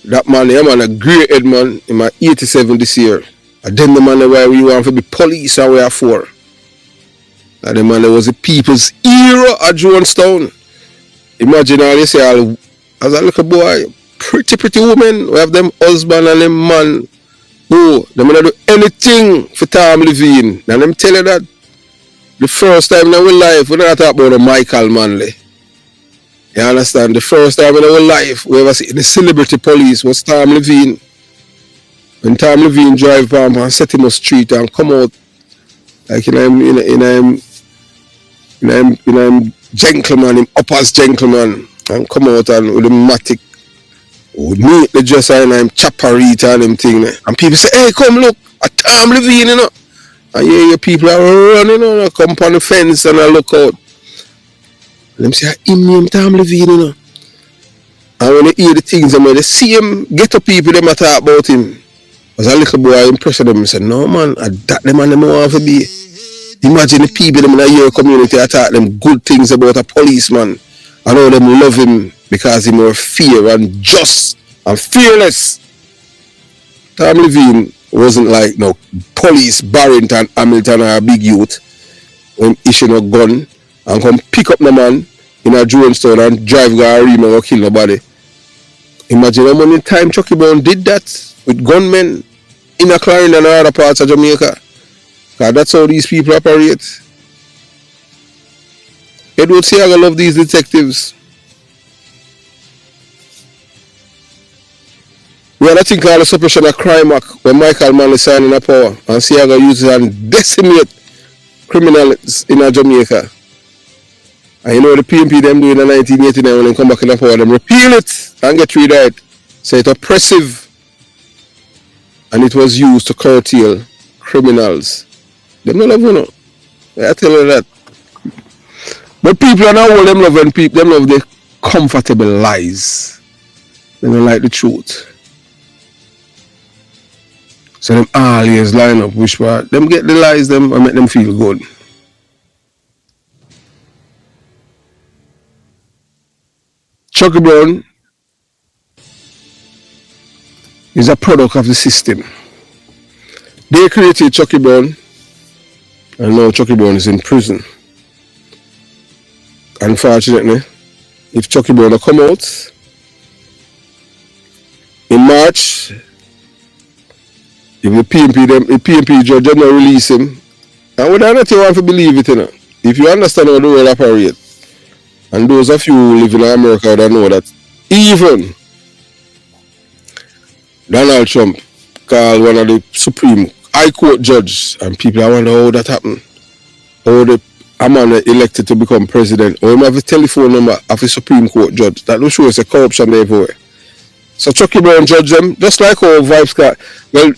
That man, a great head man, in my 87 this year. And then the man why we want to be police and we are for. And the man was the people's hero at Jonestown. Imagine all you say, as a little boy, pretty woman, we have them husband and them man. Oh, they want to do anything for Tom Levine. And them tell you that the first time in our life, we're not talking about a Michael Manley. You understand? The first time in our life we ever see the celebrity police was Tom Levine. When Tom Levine drive by and set him on the street and come out like in a gentleman, him up as gentleman, and come out and with a matic, would meet the dresser and him chaparita and him thing there. And people say, hey, come look, a Tom Levine, you know. And yeah, people are running, you know, come on the fence and I look out. And them say, him name Tom Levine, you know. And when they hear the things, they see him, get up people, them talk about him. As a little boy, I impressed them and said, no man, that the man them want to be. Imagine the people them in your community talk them good things about a policeman. I know them love him because he more fair and just and fearless. Tom Levine wasn't like no police Barrington, Hamilton or a big youth when issue a gun and come pick up the man in a Jonestown and drive go Rima or kill nobody. Imagine how many times Chucky Brown did that with gunmen in a Clarendon and other parts of Jamaica. Because that's how these people operate. Edward Seaga love these detectives. We had a thing called the Suppression of Crime Act when Michael Manley signed in a power and Seaga uses it and decimate criminals in Jamaica. And you know the PMP them do in 1989 when they come back in the power, them repeal it and get rid of it. So it's oppressive. And it was used to curtail criminals. They don't love you know. I tell you that. But people are not all them loving people, them love the comfortable lies. They don't like the truth. So them always line up which part. Them get the lies them and make them feel good. Chucky Brown is a product of the system. They created Chucky Brown and now Chucky Brown is in prison. unfortunately, if Chucky Brown come out in March, if the PMP judge does not release him, and whether or not you want to believe it, if you understand how the world operates, and those of you who live in America that know that even Donald Trump called one of the Supreme High Court judges, and people I wonder how that happened. How a man elected to become president, or him have a telephone number of a Supreme Court judge. That will show us a corruption everywhere. So Chucky Brown judge them, just like our Vibes car. Well,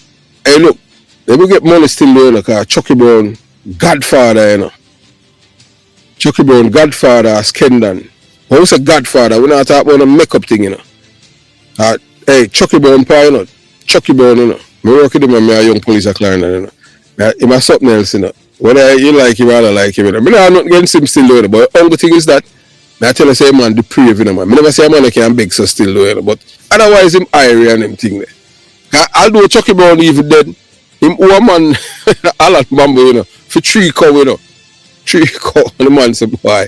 hey look, they will get money still there, because Chucky Brown, Godfather, Chucky Brown, Godfather, as Kendon. When we say Godfather, we're not talking about a makeup thing, hey, Chucky Brown, Chucky Brown, Me work with him and me a young police at Clarendon, He must something else, Whether you like him or not like him, I'm not against him still doing it, but the only thing is that I tell you, say man, depraved, man. I never say a man can beg so still doing it, but otherwise him irie and him thing there. Although Chucky Brown even dead, him who a man all that bamboo, for 3 cow, 3 cow, and the man said, why?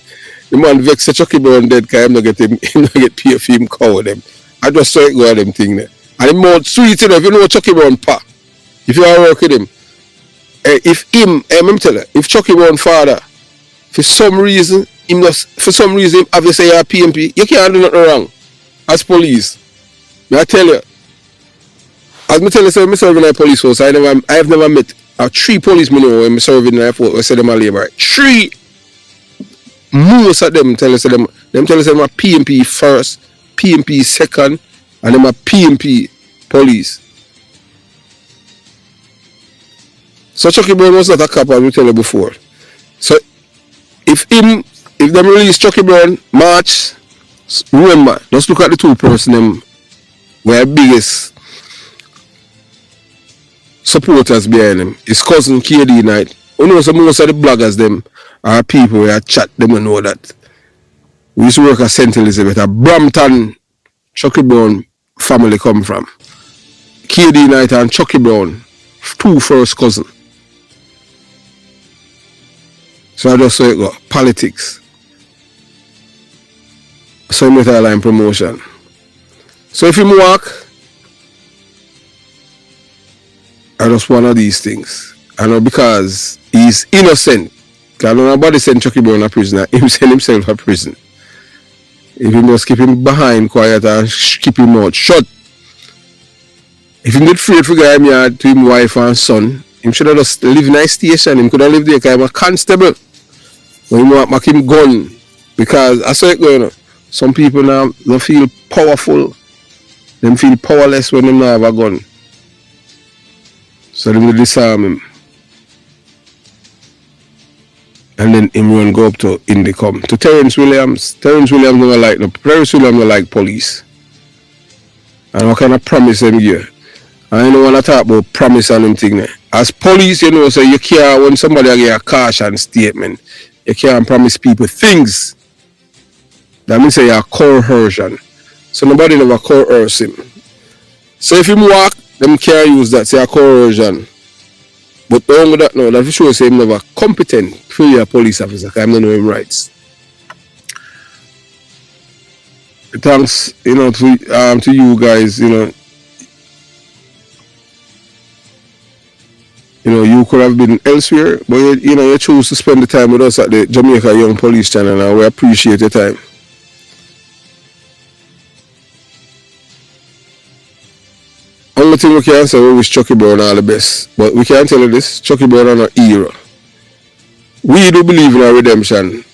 The man vex Chucky Brown dead, because him not get paid for him cow them. I just saw it go at them thing there. And him more sweet, if you know Chucky Brown pa, if you are work with him, if him, let me tell you, if Chucky Brown father, for some reason, obviously you're a PMP, you can't do nothing wrong as police. I tell you, as I tell you, so I serve in a police force, I have never met 3 policemen when I serve in a force, I say them a labor. 3, most of them tell us them tell us them a PMP first, PMP second, and them a PMP police. So Chucky Brown was not a cop, as we tell you before. So if them release Chucky Brown March, remember, just look at the 2 person them were biggest supporters behind him. His cousin KD Knight. You know, so most of the bloggers them are people where I chat them and know that. We used to work at St. Elizabeth, a Brampton Chucky Brown family come from. KD Knight and Chucky Brown, 2 first cousins. So I just saw it go, politics. So I'm metal line promotion. So if you walk, I just one of these things. I know because he's innocent. Because nobody send Chucky Brown a prisoner, he send himself a prison. If you just keep him behind quiet and keep him out shut. If he get afraid for guy yard to him wife and son, he should have just live in a station. He could have lived there because I'm a constable. When you want to make him gun. Because I saw it going on. Some people now they feel powerful. They feel powerless when they don't have a gun. So they will disarm him. And then him run go up to Indicom. To Terrence Williams. Terrence Williams don't like police. And what kind of promise them give? I don't want to talk about promise and them thing there. As police, so you can't, when somebody get a caution statement, you can't promise people things. That means say you're coercion. So nobody never coerce him. So if him walk, them can't use that, say a coercion. But along with that, no, that shows him never competent to be a police officer, because I don't know him rights. Thanks, to you guys, you could have been elsewhere, but you choose to spend the time with us at the Jamaica Young Police Channel, and we appreciate your time. Only thing we can say, we wish Chucky Brown all the best, but we can't tell you this: Chucky Brown are not hero. We do believe in our redemption,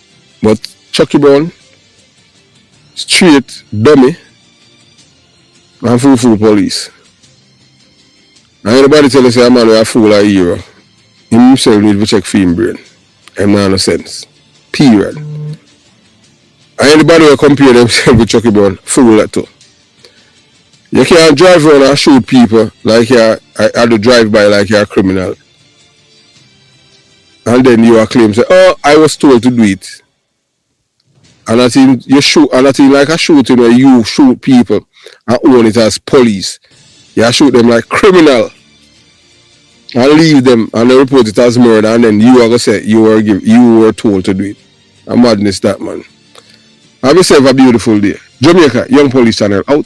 but Chucky Brown, straight dummy, and fool police. And anybody tell us a man is a fool or a hero, he himself need to check for him brain. I'm not no sense. Period. And anybody will compare themselves with Chucky Brown, fool that too. You can't drive around and shoot people like you're at the drive-by like you're a criminal. And then you are claim say, oh, I was told to do it. And I think you shoot, and I think like a shooting where you shoot people and own it as police. You shoot them like criminal and leave them and they report it as murder, and then you are gonna say you were told to do it. A madness that, man. Have yourself a beautiful day. Jamaica Young Police Channel out.